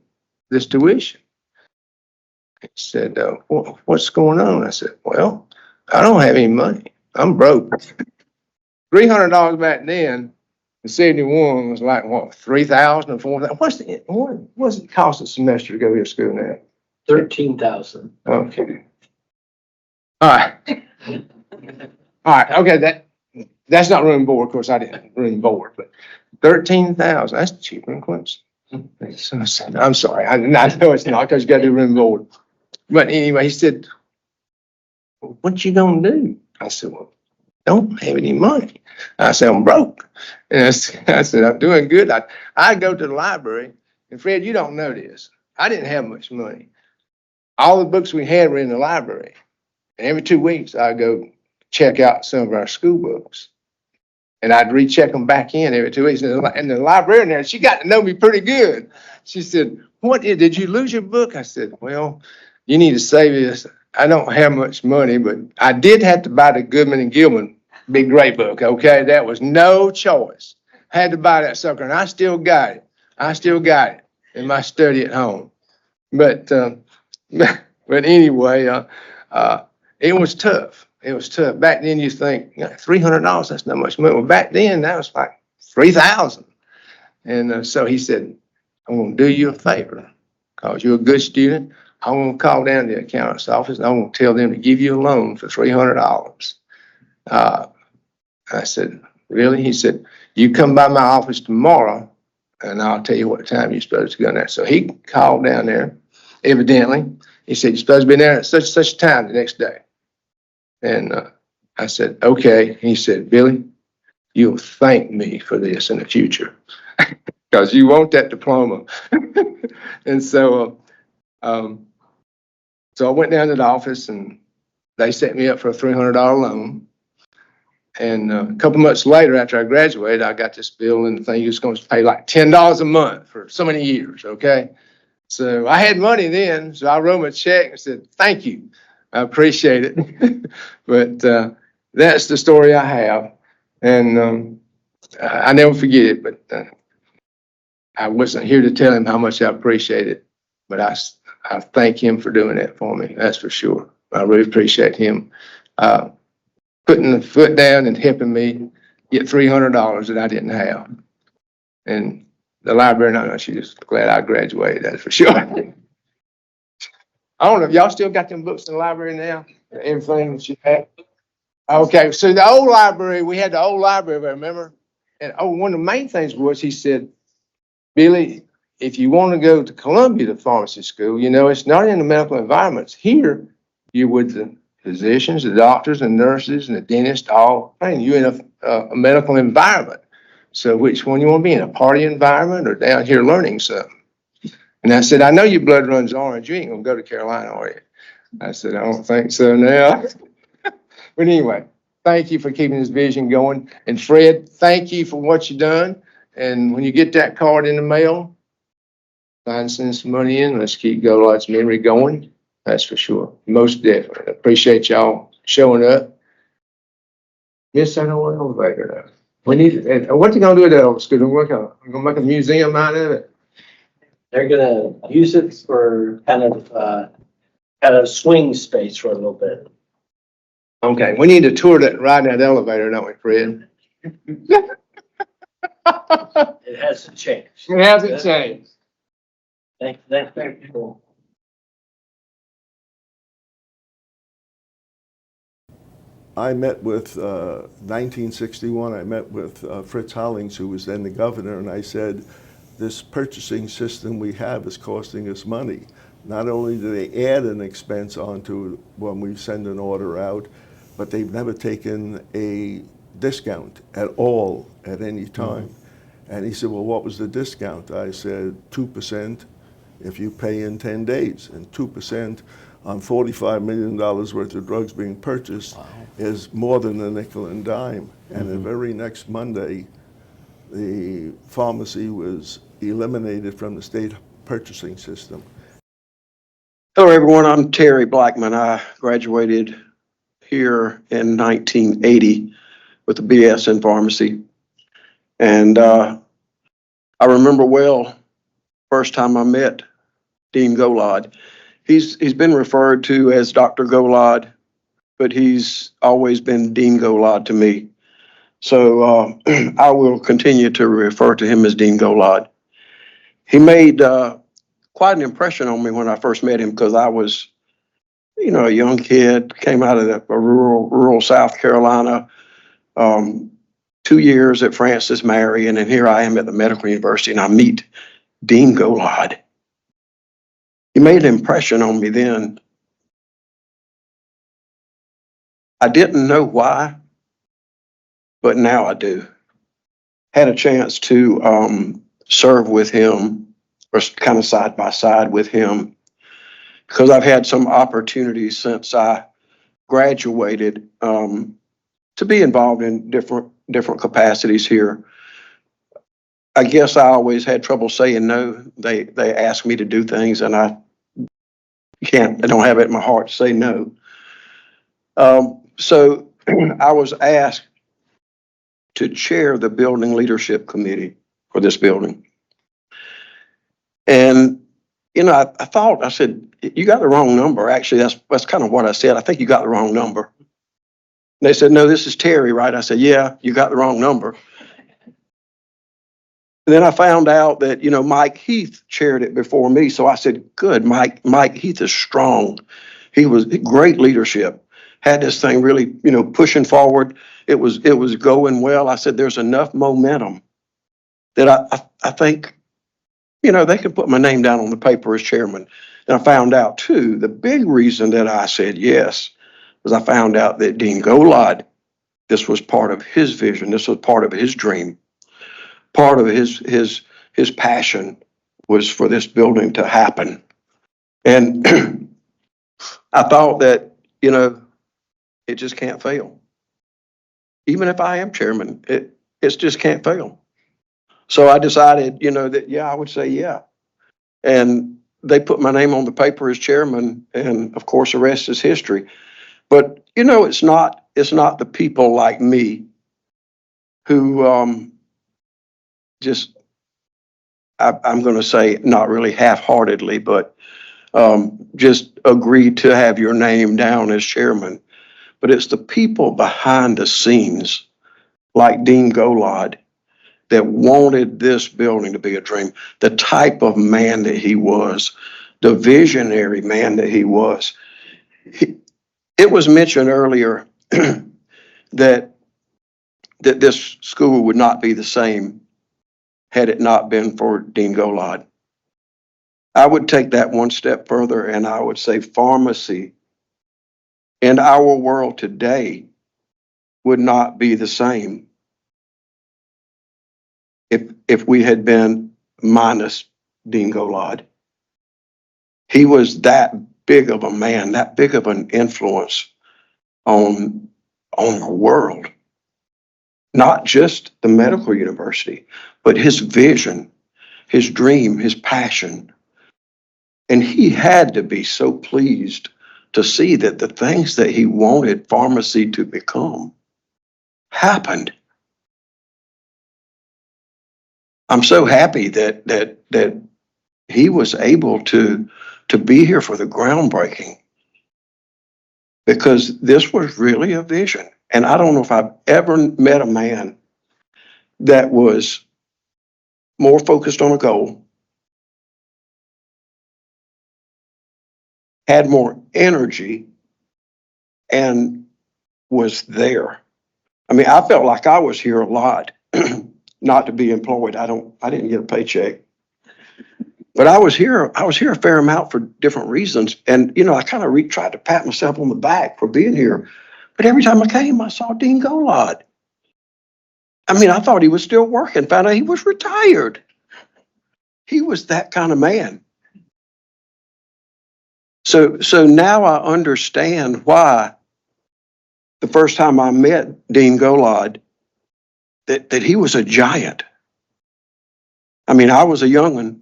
this tuition. He said, what's going on? I said, well, I don't have any money. I'm broke. $300 back then in 71 was like, what, 3,000 or 4,000? What's it cost a semester to go to school now? 13,000. Okay. All right. All right. Okay. That's not room and board. Of course, I didn't room and board, but 13,000. That's cheaper than Clemson. I'm sorry. I know it's not because you got to do room and board. But anyway, he said, well, what you gonna do? I said, well, don't have any money. I said, I'm broke. And I said, I'm doing good. I go to the library, and Fred, you don't know this. I didn't have much money. All the books we had were in the library. And every 2 weeks, I'd go check out some of our school books. And I'd recheck them back in every 2 weeks. And the librarian there, she got to know me pretty good. She said, did you lose your book? I said, well, you need to save this. I don't have much money, but I did have to buy the Goodman and Gilman Big Gray book, okay? That was no choice. Had to buy that sucker, and I still got it. I still got it in my study at home. But anyway, it was tough. It was tough. Back then, you think, $300, that's not much money. Well, back then, that was like 3,000. And so he said, I'm going to do you a favor because you're a good student. I'm going to call down to the accountant's office and I'm going to tell them to give you a loan for $300. I said, really? He said, you come by my office tomorrow and I'll tell you what time you're supposed to go there. So he called down there, evidently. He said, you're supposed to be there at such a time the next day. And I said, okay. He said, Billy, you'll thank me for this in the future because you want that diploma. And so I went down to the office and they set me up for a $300 loan. And a couple months later, after I graduated, I got this bill and the thing was going to pay like $10 a month for so many years, okay? So I had money then, so I wrote him a check and said, thank you. I appreciate it. But that's the story I have. And I never forget it, but I wasn't here to tell him how much I appreciate it. But I thank him for doing that for me, that's for sure. I really appreciate him putting the foot down and helping me get $300 that I didn't have. And the librarian, she's just glad I graduated, that's for sure. I don't know if y'all still got them books in the library now, everything that you had. Okay, so the old library, we had the old library, remember? And one of the main things was he said, Billy, if you want to go to Columbia to pharmacy school, you know, it's not in the medical environments. Here, you're with the physicians, the doctors, and nurses, and the dentist, all. You're in a medical environment. So which one you want to be in, a party environment or down here learning something? And I said, I know your blood runs orange. You ain't going to go to Carolina, are you? I said, I don't think so now. But anyway, thank you for keeping this vision going. And Fred, thank you for what you've done. And when you get that card in the mail, try and send some money in. Let's keep Golod's memory going. That's for sure. Most definitely. Appreciate y'all showing up. Miss, I don't want an elevator now. We need it. What you gonna do with that old school? I'm gonna make a museum out of it. They're gonna use it for kind of swing space for a little bit. Okay, we need to tour that, ride that elevator, don't we, Fred? It hasn't changed. It hasn't changed. Thank you. I met with, 1961, I met with Fritz Hollings, who was then the governor, and I said, this purchasing system we have is costing us money. Not only do they add an expense onto when we send an order out, but they've never taken a discount at all at any time. And he said, well, what was the discount? I said, 2% if you pay in 10 days, and 2% on $45 million worth of drugs being purchased is more than a nickel and dime. And the very next Monday, the pharmacy was eliminated from the state purchasing system. Hello, everyone. I'm Terry Blackman. I graduated here in 1980 with a BS in pharmacy. And I remember well, first time I met Dean Golod. He's been referred to as Dr. Golod, but he's always been Dean Golod to me. So I will continue to refer to him as Dean Golod. He made quite an impression on me when I first met him, because I was, a young kid, came out of a rural South Carolina, 2 years at Francis Marion, and here I am at the medical university, and I meet Dean Golod. He made an impression on me then. I didn't know why, but now I do. Had a chance to serve with him, or kind of side by side with him, because I've had some opportunities since I graduated to be involved in different capacities here. I guess I always had trouble saying no. They ask me to do things, and I don't have it in my heart to say no. So I was asked to chair the building leadership committee for this building. And, I said, you got the wrong number. Actually, that's kind of what I said. I think you got the wrong number. They said, no, this is Terry, right? I said, yeah, you got the wrong number. And then I found out that, Mike Heath chaired it before me. So I said, good, Mike Heath is strong. He was great leadership, had this thing really, pushing forward. It was going well. I said, there's enough momentum that I think, they can put my name down on the paper as chairman. And I found out too, the big reason that I said yes was I found out that Dean Golod, this was part of his vision. This was part of his dream. Part of his passion was for this building to happen. And I thought that, it just can't fail. Even if I am chairman, it just can't fail. So I decided, that, yeah, I would say yeah. And they put my name on the paper as chairman, and of course the rest is history. But, it's not the people like me who I'm going to say not really half-heartedly, but just agreed to have your name down as chairman. But it's the people behind the scenes, like Dean Golod, that wanted this building to be a dream, the type of man that he was, the visionary man that he was. It was mentioned earlier that this school would not be the same had it not been for Dean Golod. I would take that one step further, and I would say pharmacy in our world today would not be the same if we had been minus Dean Golod. He was that big of a man, that big of an influence on the world. Not just the medical university, but his vision, his dream, his passion. And he had to be so pleased to see that the things that he wanted pharmacy to become happened. I'm so happy that he was able to be here for the groundbreaking, because this was really a vision. And I don't know if I've ever met a man that was more focused on a goal, had more energy, and was there. I mean, I felt like I was here a lot, not to be employed. I didn't get a paycheck, but I was here a fair amount for different reasons. And, you know, I kind of tried to pat myself on the back for being here. But every time I came, I saw Dean Golod. I mean, I thought he was still working, found out he was retired. He was that kind of man. So now I understand why the first time I met Dean Golod, that he was a giant. I mean, I was a young'un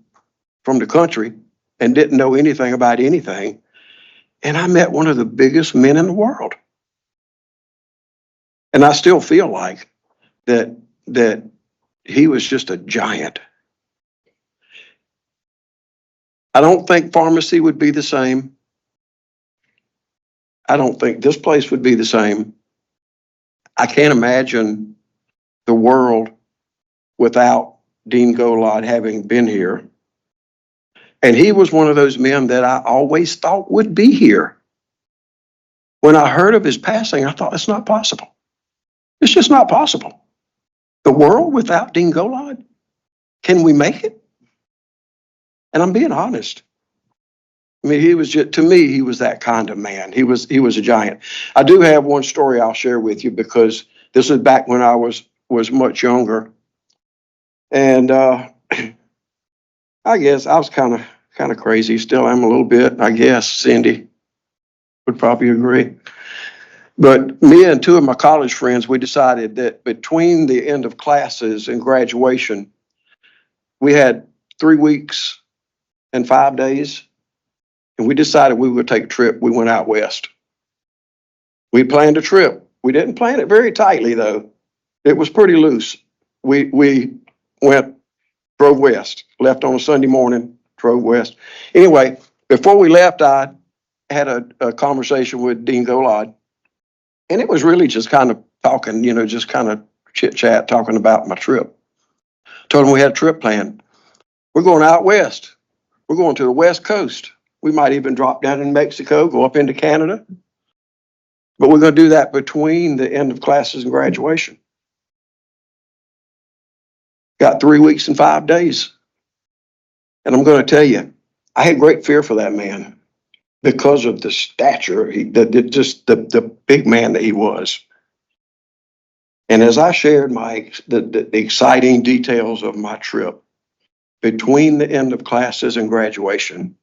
from the country and didn't know anything about anything. And I met one of the biggest men in the world. And I still feel like that he was just a giant. I don't think pharmacy would be the same. I don't think this place would be the same. I can't imagine the world without Dean Golod having been here. And he was one of those men that I always thought would be here. When I heard of his passing, I thought, it's not possible. It's just not possible. The world without Dean Golod? Can we make it? And I'm being honest. I mean, he was just, to me, he was that kind of man. He was a giant. I do have one story I'll share with you, because this is back when I was much younger. And I guess I was kind of crazy. Still am a little bit, I guess. Cindy would probably agree. But me and two of my college friends, we decided that between the end of classes and graduation, we had 3 weeks and 5 days. And we decided we would take a trip. We went out west. We planned a trip. We didn't plan it very tightly, though. It was pretty loose. We drove west, left on a Sunday morning, drove west. Anyway, before we left, I had a conversation with Dean Golod. And it was really just kind of talking, you know, just kind of chit chat, talking about my trip. Told him we had a trip planned. We're going out west. We're going to the West Coast. We might even drop down in Mexico, go up into Canada. But we're going to do that between the end of classes and graduation. Got 3 weeks and 5 days. And I'm going to tell you, I had great fear for that man because of the stature, the big man that he was. And as I shared the exciting details of my trip between the end of classes and graduation,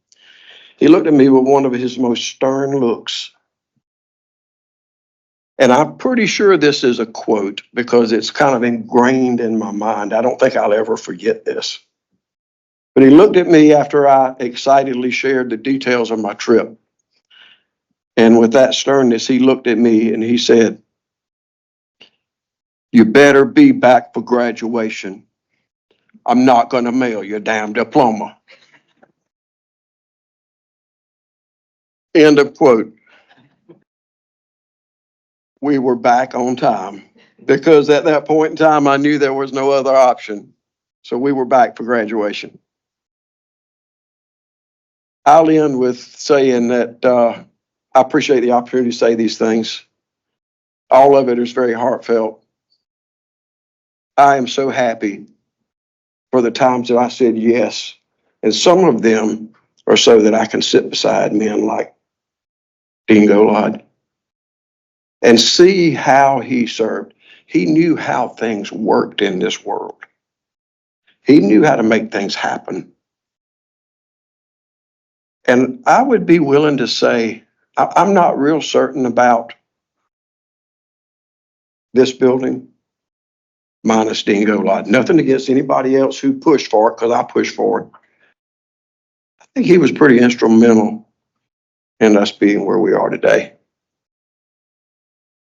he looked at me with one of his most stern looks. And I'm pretty sure this is a quote, because it's kind of ingrained in my mind. I don't think I'll ever forget this. But he looked at me after I excitedly shared the details of my trip. And with that sternness, he looked at me and he said, "You better be back for graduation. I'm not going to mail your damn diploma." End of quote. We were back on time, because at that point in time, I knew there was no other option. So we were back for graduation. I'll end with saying that I appreciate the opportunity to say these things. All of it is very heartfelt. I am so happy for the times that I said yes. And some of them are so that I can sit beside men like Dean Golod and see how he served. He knew how things worked in this world. He knew how to make things happen. And I would be willing to say, I'm not real certain about this building minus Dean Golod. Nothing against anybody else who pushed for it, because I pushed for it. I think he was pretty instrumental in us being where we are today.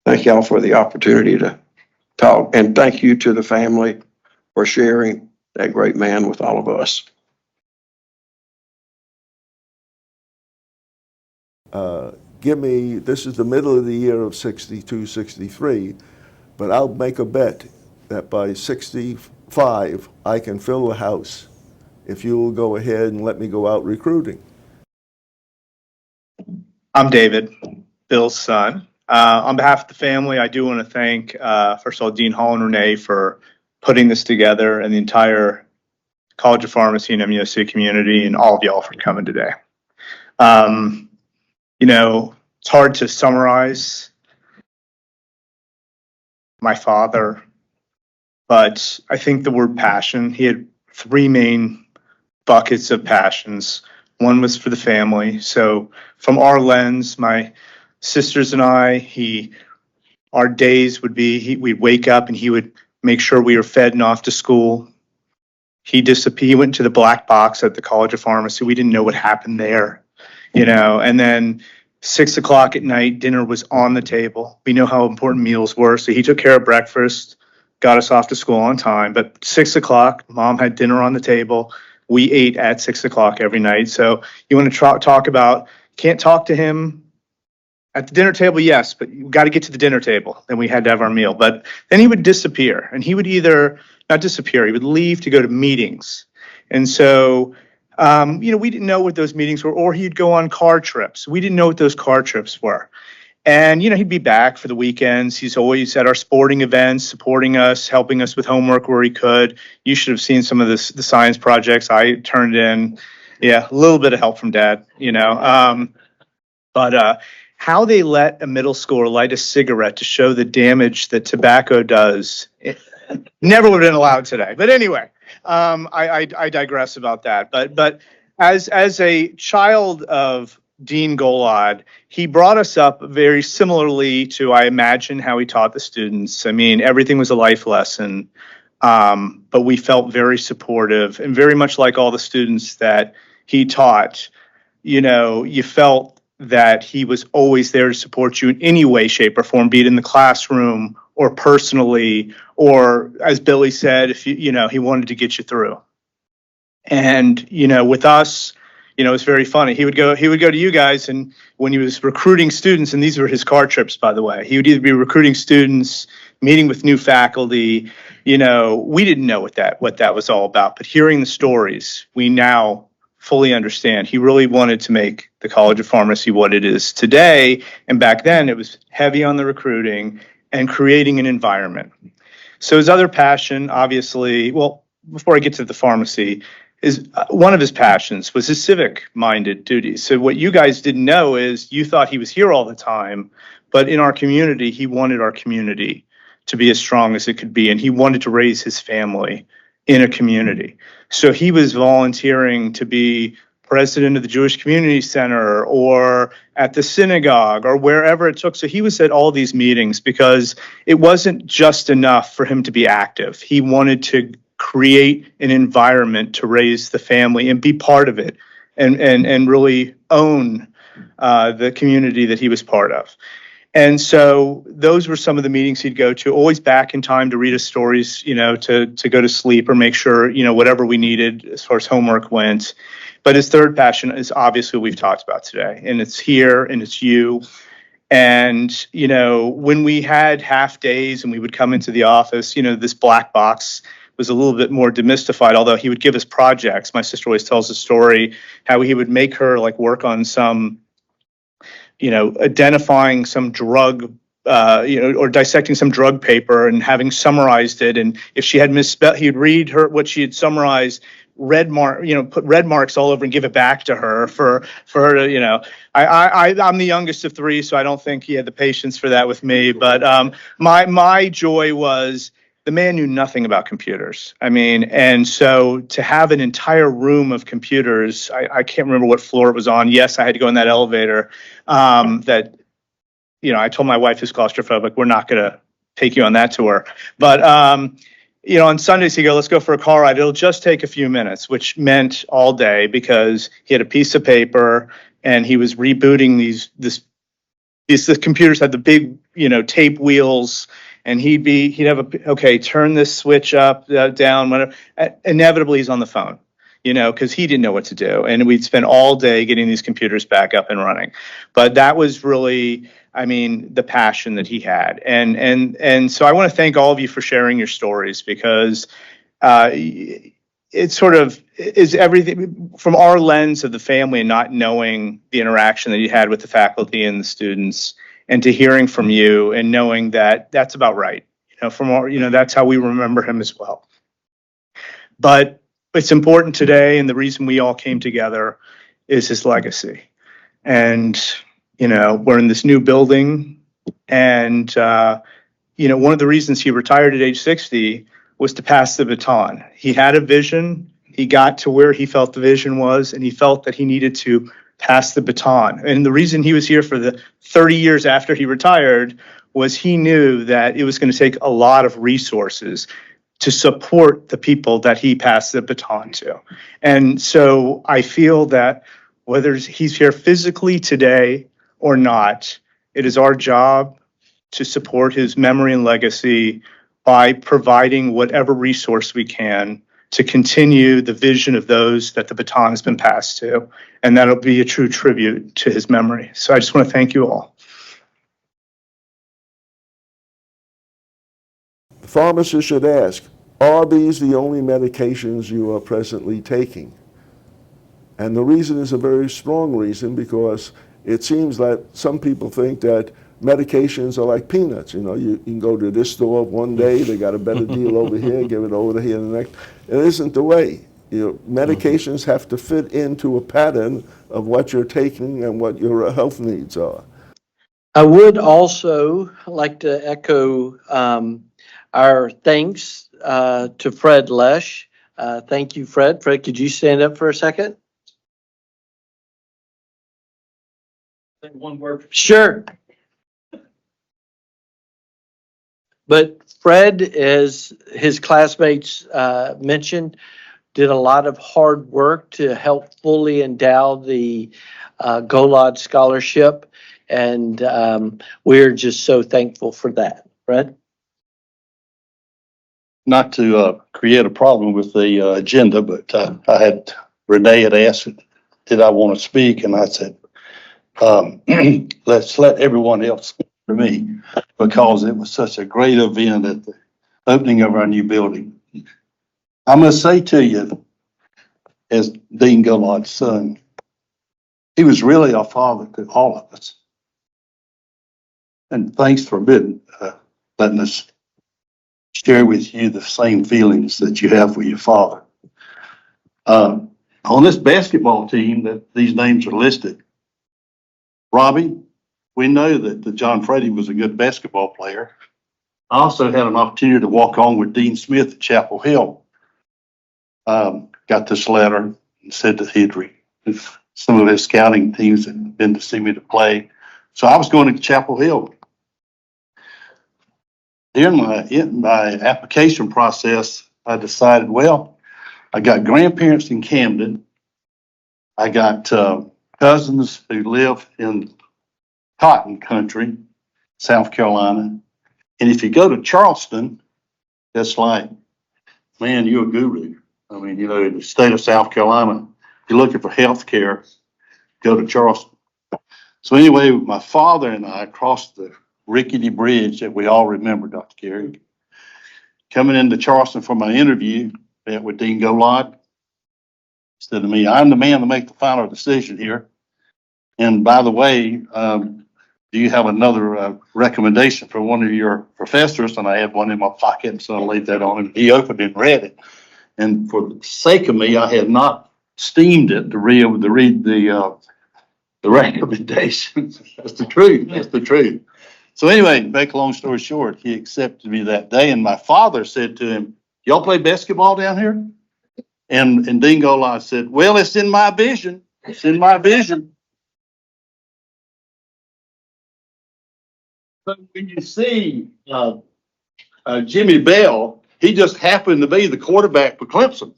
Thank y'all for the opportunity to talk, and thank you to the family for sharing that great man with all of us. Give me, this is the middle of the year of 62, 63, but I'll make a bet that by 65, I can fill the house if you will go ahead and let me go out recruiting. I'm David, Bill's son. On behalf of the family, I do want to thank, first of all, Dean Hall and Renee for putting this together, and the entire College of Pharmacy and MUSC community, and all of y'all for coming today. You know, it's hard to summarize my father, but I think the word passion, he had three main buckets of passions. One was for the family. So from our lens, my sisters and I, our days would be, we'd wake up and he would make sure we were fed and off to school. He went to the black box at the College of Pharmacy. We didn't know what happened there, you know, and then 6 o'clock at night, dinner was on the table. We know how important meals were. So he took care of breakfast, got us off to school on time. But 6 o'clock, mom had dinner on the table. We ate at 6 o'clock every night. So you want to talk about, can't talk to him at the dinner table, yes, but you got to get to the dinner table. Then we had to have our meal. But then he would disappear, and he would either not disappear, he would leave to go to meetings. And so, you know, we didn't know what those meetings were, or he'd go on car trips. We didn't know what those car trips were. And, you know, he'd be back for the weekends. He's always at our sporting events, supporting us, helping us with homework where he could. You should have seen some of the science projects I turned in. Yeah, a little bit of help from Dad, you know. But how they let a middle schooler light a cigarette to show the damage that tobacco does, it never would have been allowed today. But anyway, I digress about that. But as a child of Dean Golod, he brought us up very similarly to, I imagine, how he taught the students. I mean, everything was a life lesson, but we felt very supportive, and very much like all the students that he taught, you know, you felt that he was always there to support you in any way, shape, or form, be it in the classroom or personally, or as Billy said, if you know, he wanted to get you through. And, you know, with us, you know, it's very funny. He would go to you guys, and when he was recruiting students, and these were his car trips, by the way, he would either be recruiting students, meeting with new faculty. You know, we didn't know what that was all about, but hearing the stories, we now fully understand. He really wanted to make the College of Pharmacy what it is today, and back then it was heavy on the recruiting and creating an environment. So his other passion, obviously, well, before I get to the pharmacy, is one of his passions was his civic-minded duties. So what you guys didn't know is you thought he was here all the time, but in our community, he wanted our community to be as strong as it could be, and he wanted to raise his family in a community. So he was volunteering to be president of the Jewish Community Center or at the synagogue or wherever it took. So he was at all these meetings because it wasn't just enough for him to be active. He wanted to create an environment to raise the family and be part of it and really own the community that he was part of. And so those were some of the meetings he'd go to, always back in time to read us stories, you know, to go to sleep or make sure, you know, whatever we needed as far as homework went. But his third passion is obviously what we've talked about today, and it's here and it's you. And, you know, when we had half days and we would come into the office, you know, this black box was a little bit more demystified, although he would give us projects. My sister always tells the story how he would make her like work on some, you know, identifying some drug, you know, or dissecting some drug paper and having summarized it. And if she had misspelled, he'd read her what she had summarized, put red marks all over and give it back to her for her to, you know, I'm the youngest of three, so I don't think he had the patience for that with me. But my joy was the man knew nothing about computers. I mean, and so to have an entire room of computers, I can't remember what floor it was on. Yes, I had to go in that elevator. That, you know, I told my wife who's claustrophobic, we're not going to take you on that tour. But, you know, on Sundays, he'd go, let's go for a car ride. It'll just take a few minutes, which meant all day because he had a piece of paper and he was rebooting the computers had the big, you know, tape wheels. And he'd have okay, turn this switch up, down, whatever. Inevitably, he's on the phone. because he didn't know what to do. And we'd spend all day getting these computers back up and running. But that was really, the passion that he had. And so I want to thank all of you for sharing your stories, because it sort of is everything from our lens of the family, and not knowing the interaction that you had with the faculty and the students, and to hearing from you and knowing that that's about right. From our, that's how we remember him as well. But it's important today, and the reason we all came together is his legacy. And, we're in this new building, and, one of the reasons he retired at age 60 was to pass the baton. He had a vision. He got to where he felt the vision was, and he felt that he needed to pass the baton. And the reason he was here for the 30 years after he retired was he knew that it was going to take a lot of resources to support the people that he passed the baton to. And so I feel that whether he's here physically today or not, it is our job to support his memory and legacy by providing whatever resource we can to continue the vision of those that the baton has been passed to. And that'll be a true tribute to his memory. So I just want to thank you all. The pharmacist should ask, are these the only medications you are presently taking? And the reason is a very strong reason, because it seems that some people think that medications are like peanuts. You can go to this store one day, they got a better deal over here, give it over here the next. It isn't the way. Medications have to fit into a pattern of what you're taking and what your health needs are. I would also like to echo our thanks to Fred Lesh. Thank you, Fred. Fred, could you stand up for a second? One word. Sure. But Fred, as his classmates mentioned, did a lot of hard work to help fully endow the Golod Scholarship, and we're just so thankful for that. Fred? Not to create a problem with the agenda, but I had Renee had asked, did I want to speak? And I said, let's let everyone else speak to me, because it was such a great event at the opening of our new building. I must say to you, as Dean Golod's son, he was really a father to all of us. And thanks for letting us share with you the same feelings that you have for your father. On this basketball team that these names are listed, Robbie, we know that the John Freddy was a good basketball player. I also had an opportunity to walk on with Dean Smith at Chapel Hill. Got this letter and said that some of his scouting teams had been to see me to play. So I was going to Chapel Hill. During my application process, I decided, well, I got grandparents in Camden. I got cousins who live in cotton country, South Carolina. And if you go to Charleston, that's like, man, you're a guru. In the state of South Carolina, if you're looking for health care, go to Charleston. So anyway, my father and I crossed the rickety bridge that we all remember, Dr. Carey. Coming into Charleston for my interview, met with Dean Golod. He said to me, I'm the man to make the final decision here. And by the way, do you have another recommendation for one of your professors? And I had one in my pocket, and so I laid that on him. He opened it and read it. And for the sake of me, I had not steamed it to read the recommendations. That's the truth. That's the truth. So anyway, make a long story short, he accepted me that day. And my father said to him, y'all play basketball down here? And Dean Golod said, well, it's in my vision. It's in my vision. So when you see Jimmy Bell, he just happened to be the quarterback for Clemson.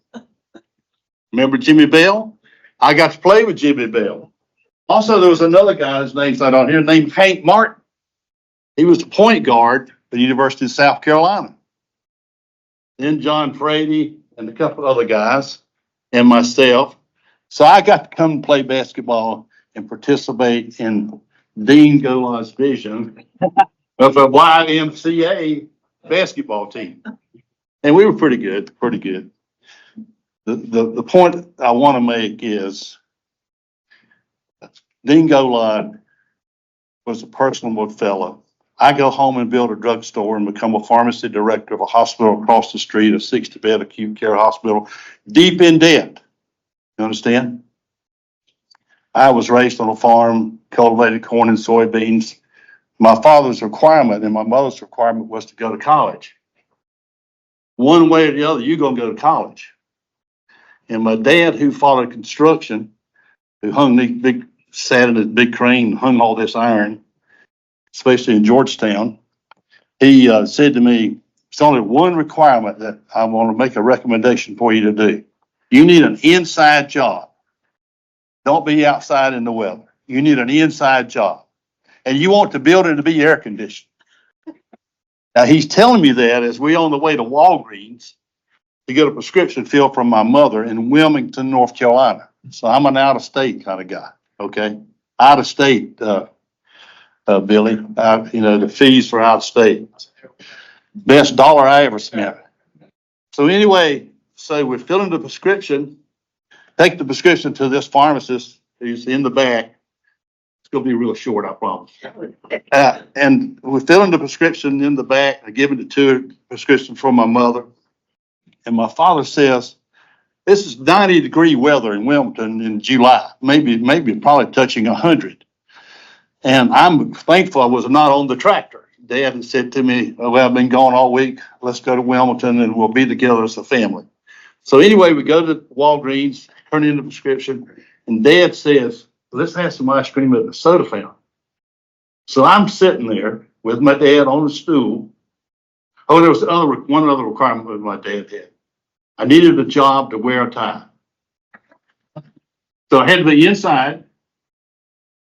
Remember Jimmy Bell? I got to play with Jimmy Bell. Also, there was another guy, his name's not on here, named Hank Martin. He was the point guard at the University of South Carolina. Then John Frady and a couple other guys. and myself. So I got to come and play basketball and participate in Dean Golod's vision of a YMCA basketball team. And we were pretty good, pretty good. The point I want to make is Dean Golod was a personable fellow. I go home and build a drugstore and become a pharmacy director of a hospital across the street, a 60-bed acute care hospital, deep in debt. You understand? I was raised on a farm, cultivated corn and soybeans. My father's requirement and my mother's requirement was to go to college. One way or the other, you're going to go to college. And my dad, who followed construction, who hung these big, sat in this big crane, hung all this iron, especially in Georgetown, he said to me, "It's only one requirement that I want to make a recommendation for you to do. You need an inside job. Don't be outside in the weather. You need an inside job. And you want the building to be air conditioned." Now, he's telling me that as we're on the way to Walgreens to get a prescription filled from my mother in Wilmington, North Carolina. So I'm an out-of-state kind of guy, okay? Out-of-state, Billy, the fees for out-of-state. Best dollar I ever spent. So anyway, so we're filling the prescription, take the prescription to this pharmacist who's in the back. It's going to be real short, I promise. And we're filling the prescription in the back. I give it to her, prescription from my mother. And my father says, "This is 90-degree weather in Wilmington in July, maybe probably touching 100. And I'm thankful I was not on the tractor. Dad had said to me, "Oh, well, I've been gone all week. Let's go to Wilmington and we'll be together as a family." So anyway, we go to Walgreens, turn in the prescription, and Dad says, "Let's have some ice cream at the soda fountain." So I'm sitting there with my dad on the stool. Oh, there was one other requirement that my dad had. I needed a job to wear a tie. So I had to be inside,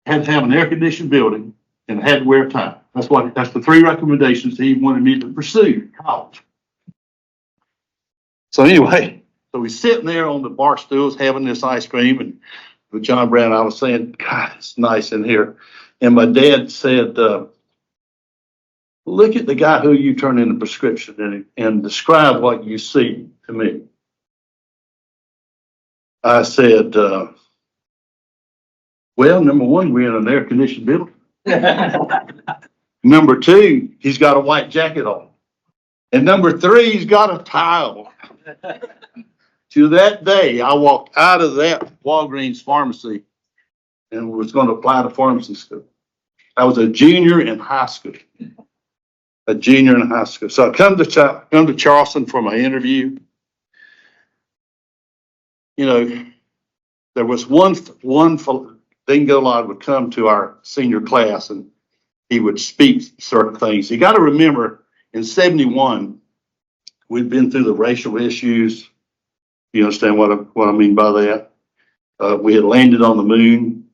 had to have an air-conditioned building, and I had to wear a tie. That's the three recommendations he wanted me to pursue in college. So anyway, so we're sitting there on the bar stools having this ice cream, and with John Brown, I was saying, "God, it's nice in here." And my dad said, "Look at the guy who you turn in the prescription and describe what you see to me." I said, "Well, number one, we're in an air-conditioned building. Number two, he's got a white jacket on. And number three, he's got a tie on." To that day, I walked out of that Walgreens pharmacy and was going to apply to pharmacy school. I was a junior in high school. A junior in high school. So I come to Charleston for my interview. There was one Dean Golod would come to our senior class and he would speak certain things. You got to remember, in 71, we'd been through the racial issues. You understand what I mean by that? We had landed on the moon.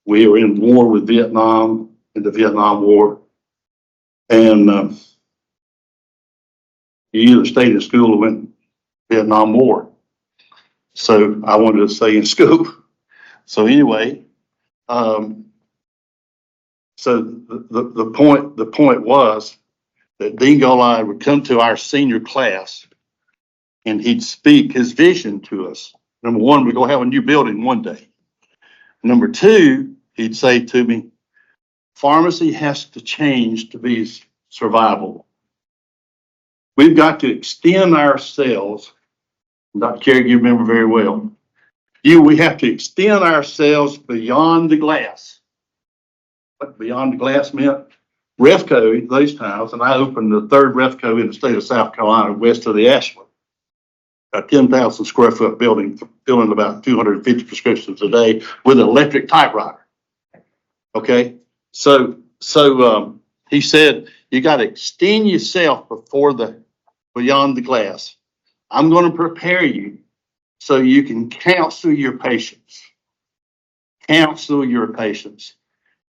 We were in war with Vietnam, in the Vietnam War. And you either stayed in school or went Vietnam War. So I wanted to stay in school. So anyway, so the point was that Dean Golod would come to our senior class and he'd speak his vision to us. Number one, we're going to have a new building one day. Number two, he'd say to me, "Pharmacy has to change to be survivable. We've got to extend ourselves." Dr. Kerry, you remember very well. We have to extend ourselves beyond the glass. What beyond the glass meant? Refco, those times, and I opened the third Refco in the state of South Carolina, west of the Ashland. A 10,000 square foot building, filling about 250 prescriptions a day with an electric typewriter. Okay, so he said, "You got to extend yourself beyond the glass. I'm going to prepare you so you can counsel your patients. Counsel your patients."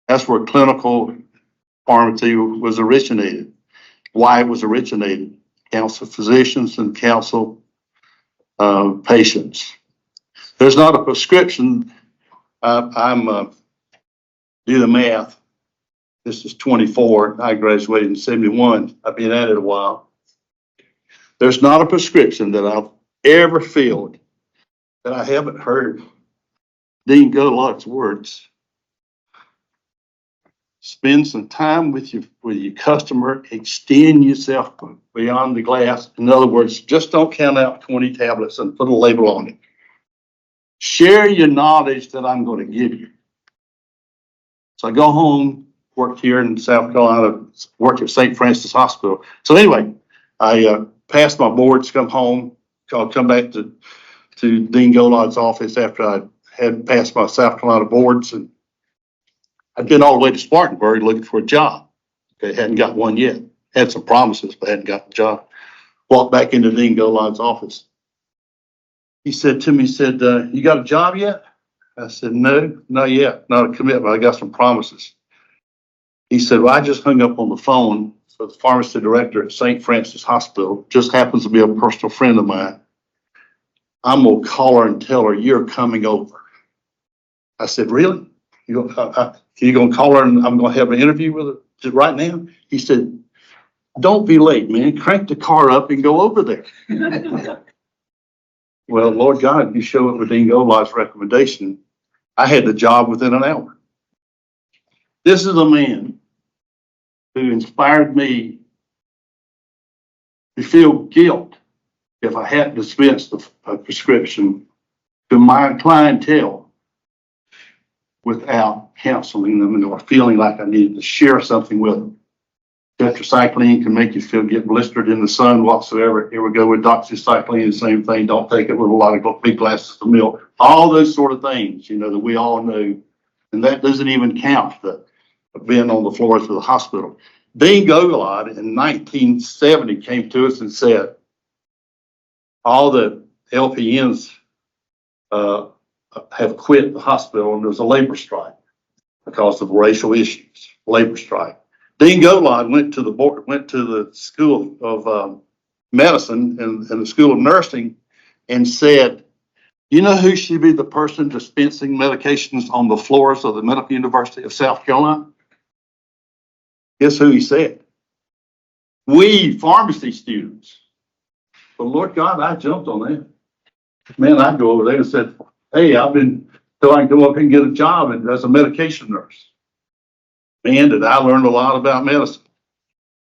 That's where clinical pharmacy was originated. Why it was originated. Counsel physicians and counsel patients. There's not a prescription. Do the math. This is 24. I graduated in 71. I've been at it a while. There's not a prescription that I've ever filled that I haven't heard Dean Golod's words. Spend some time with your customer, extend yourself beyond the glass. In other words, just don't count out 20 tablets and put a label on it. Share your knowledge that I'm going to give you. So I go home, worked here in South Carolina, worked at St. Francis Hospital. So anyway, I passed my boards, come home, come back to Dean Golod's office after I had passed my South Carolina boards, and I'd been all the way to Spartanburg looking for a job. Okay, hadn't got one yet. Had some promises, but hadn't got the job. Walked back into Dean Golod's office. He said to me, you got a job yet? I said, no, not yet. Not a commitment. I got some promises. He said, well, I just hung up on the phone for the pharmacy director at St. Francis Hospital. Just happens to be a personal friend of mine. I'm going to call her and tell her you're coming over. I said, really? You're going to call her and I'm going to have an interview with her right now? He said, don't be late, man. Crank the car up and go over there. Well, Lord God, you show up with Dean Golod's recommendation. I had the job within an hour. This is a man who inspired me to feel guilt if I hadn't dispensed a prescription to my clientele without counseling them or feeling like I needed to share something with them. Tetracycline can make you get blistered in the sun whatsoever. Here we go with doxycycline, the same thing. Don't take it with a lot of big glasses of milk. All those sort of things, that we all know. And that doesn't even count the being on the floors of the hospital. Dean Golod in 1970 came to us and said, all the LPNs have quit the hospital, and there was a labor strike because of racial issues, labor strike. Dean Golod went to the School of Medicine and the School of Nursing and said, you know who should be the person dispensing medications on the floors of the Medical University of South Carolina? Guess who he said? We pharmacy students. Well, Lord God, I jumped on that. Man, I'd go over there and said, hey, I've been till I can go up and get a job as a medication nurse. Man, did I learn a lot about medicine.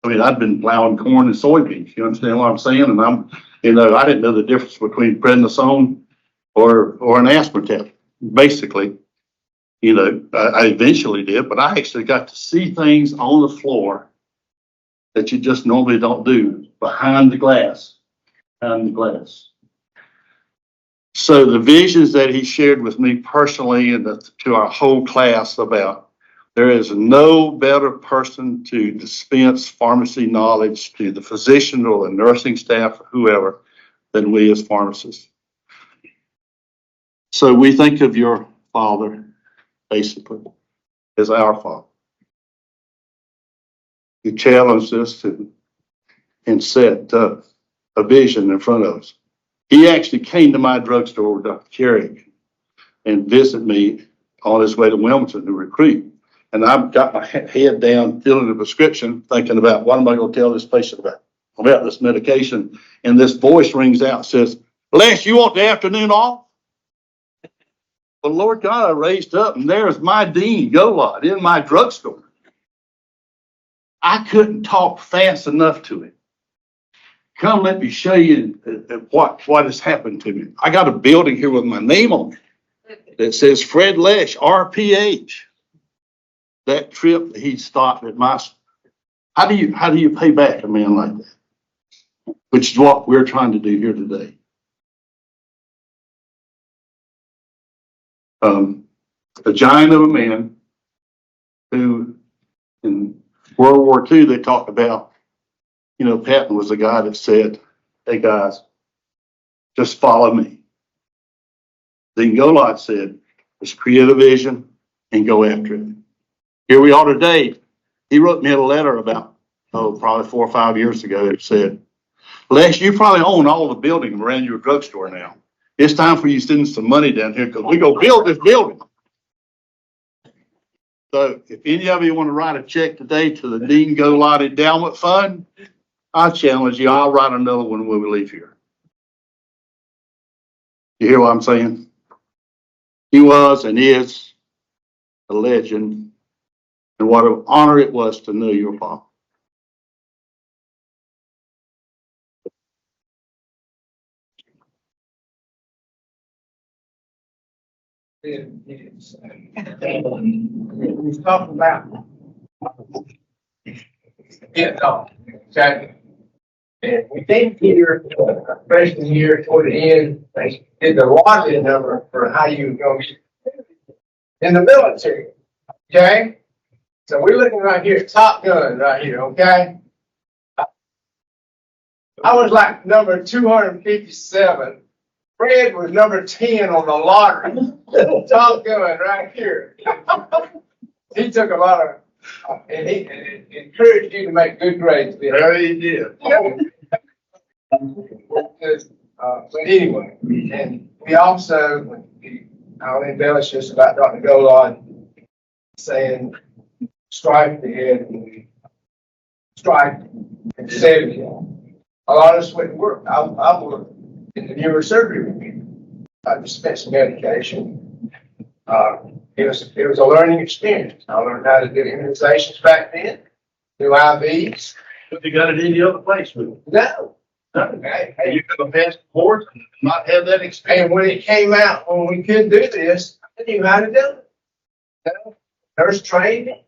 I mean, I'd been plowing corn and soybeans. You understand what I'm saying? And I didn't know the difference between prednisone or an aspirin tablet. Basically, I eventually did, but I actually got to see things on the floor that you just normally don't do behind the glass. So the visions that he shared with me personally and to our whole class about there is no better person to dispense pharmacy knowledge to the physician or the nursing staff or whoever than we as pharmacists. So we think of your father basically as our father. He challenged us and set a vision in front of us. He actually came to my drugstore with Dr. Carrick and visited me on his way to Wilmington to recruit. And I've got my head down, filling the prescription, thinking about what am I going to tell this patient about this medication. And this voice rings out and says, Les, you want the afternoon off? Well, Lord God, I raised up and there's my Dean Golod in my drugstore. I couldn't talk fast enough to him. Come, let me show you what has happened to me. I got a building here with my name on it that says Fred Lesh, RPH. That trip that he stopped at my, how do you pay back a man like that? Which is what we're trying to do here today. A giant of a man who in World War II, they talked about, Patton was the guy that said, hey guys, just follow me. Then Golod said, let's create a vision and go after it. Here we are today. He wrote me a letter about, probably 4 or 5 years ago. It said, Les, you probably own all the building around your drugstore now. It's time for you to send some money down here because we go build this building. So if any of you want to write a check today to the Dean Golod Endowment Fund, I challenge you, I'll write another one when we leave here. You hear what I'm saying? He was and is a legend, and what an honor it was to know your father. We talked about. Yeah, no, exactly. And we came here, freshman year toward the end, they did the login number for how you go in the military. Okay? So we're looking right here, Top Gun right here, okay? I was like number 257. Fred was number 10 on the lottery. Top Gun right here. He took a lot of, and he encouraged you to make good grades. There he did. But anyway, and we also, I'll embellish this about Dr. Golod saying, strike the head, strike and save it. A lot of us went to work. I worked in the neurosurgery. I dispensed medication. It was a learning experience. I learned how to do immunizations back then, do IVs. But you got it any other place with it? No. Okay. You could have passed the board and not have that experience. And when it came out, when we could do this, I knew how to do it. You know, nurse training,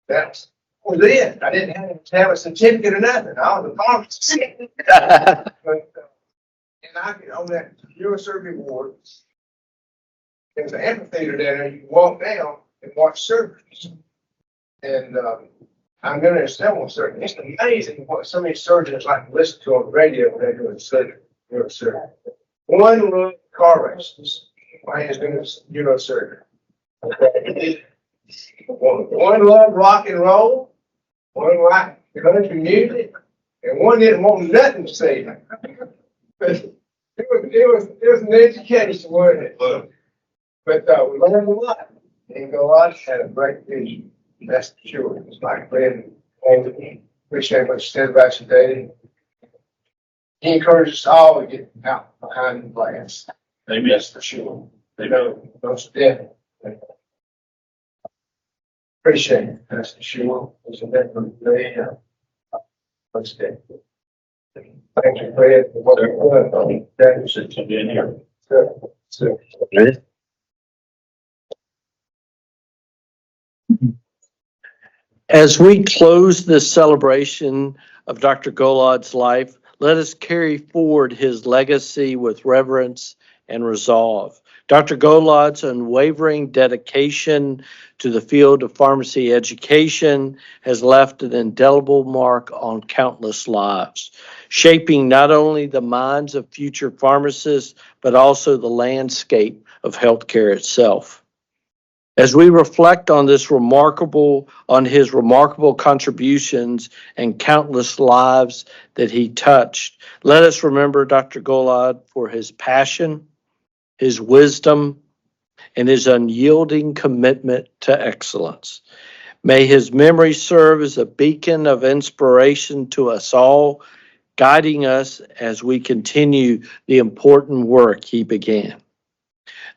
that was it. I didn't have to have a certificate or nothing. I was a pharmacist. But, and I could, on that neurosurgery ward, there's an amphitheater there. You walk down and watch surgeries. And I'm going to assemble surgery. It's amazing what so many surgeons like to listen to on the radio when they're doing surgery. Neurosurgery. One run car races. My is doing neurosurgery. Okay. One loved rock and roll. One liked country music, and one didn't want nothing to say. But it was an education, wasn't it? But we learned a lot. And Golod had a great vision. That's for sure. It's like Fred. Appreciate what you said about your daddy. He encouraged us all to get out behind the glass. Amen. That's for sure. They know most definitely. Appreciate it. That's for sure. It's a different day. Most definitely. Thank you, Fred, for what you're doing. That is it to be in here. So. As we close this celebration of Dr. Golod's life, let us carry forward his legacy with reverence and resolve. Dr. Golod's unwavering dedication to the field of pharmacy education has left an indelible mark on countless lives, shaping not only the minds of future pharmacists, but also the landscape of healthcare itself. As we reflect on his remarkable contributions and countless lives that he touched, let us remember Dr. Golod for his passion, his wisdom, and his unyielding commitment to excellence. May his memory serve as a beacon of inspiration to us all, guiding us as we continue the important work he began.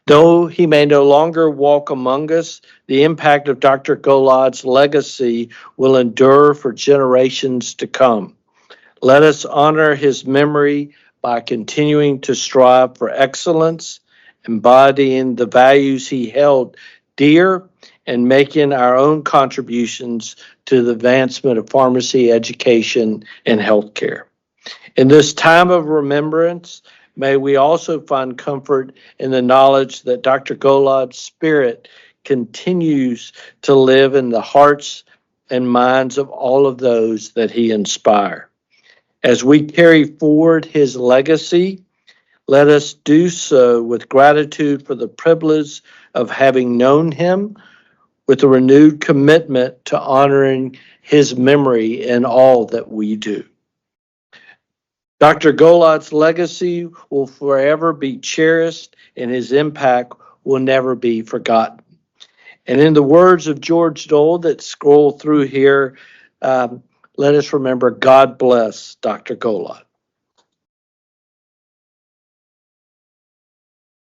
Though he may no longer walk among us, the impact of Dr. Golod's legacy will endure for generations to come. Let us honor his memory by continuing to strive for excellence, embodying the values he held dear, and making our own contributions to the advancement of pharmacy education and healthcare. In this time of remembrance, may we also find comfort in the knowledge that Dr. Golod's spirit continues to live in the hearts and minds of all of those that he inspired. As we carry forward his legacy, let us do so with gratitude for the privilege of having known him, with a renewed commitment to honoring his memory in all that we do. Dr. Golod's legacy will forever be cherished and his impact will never be forgotten. And in the words of George Dole that scroll through here, let us remember, God bless Dr. Golod.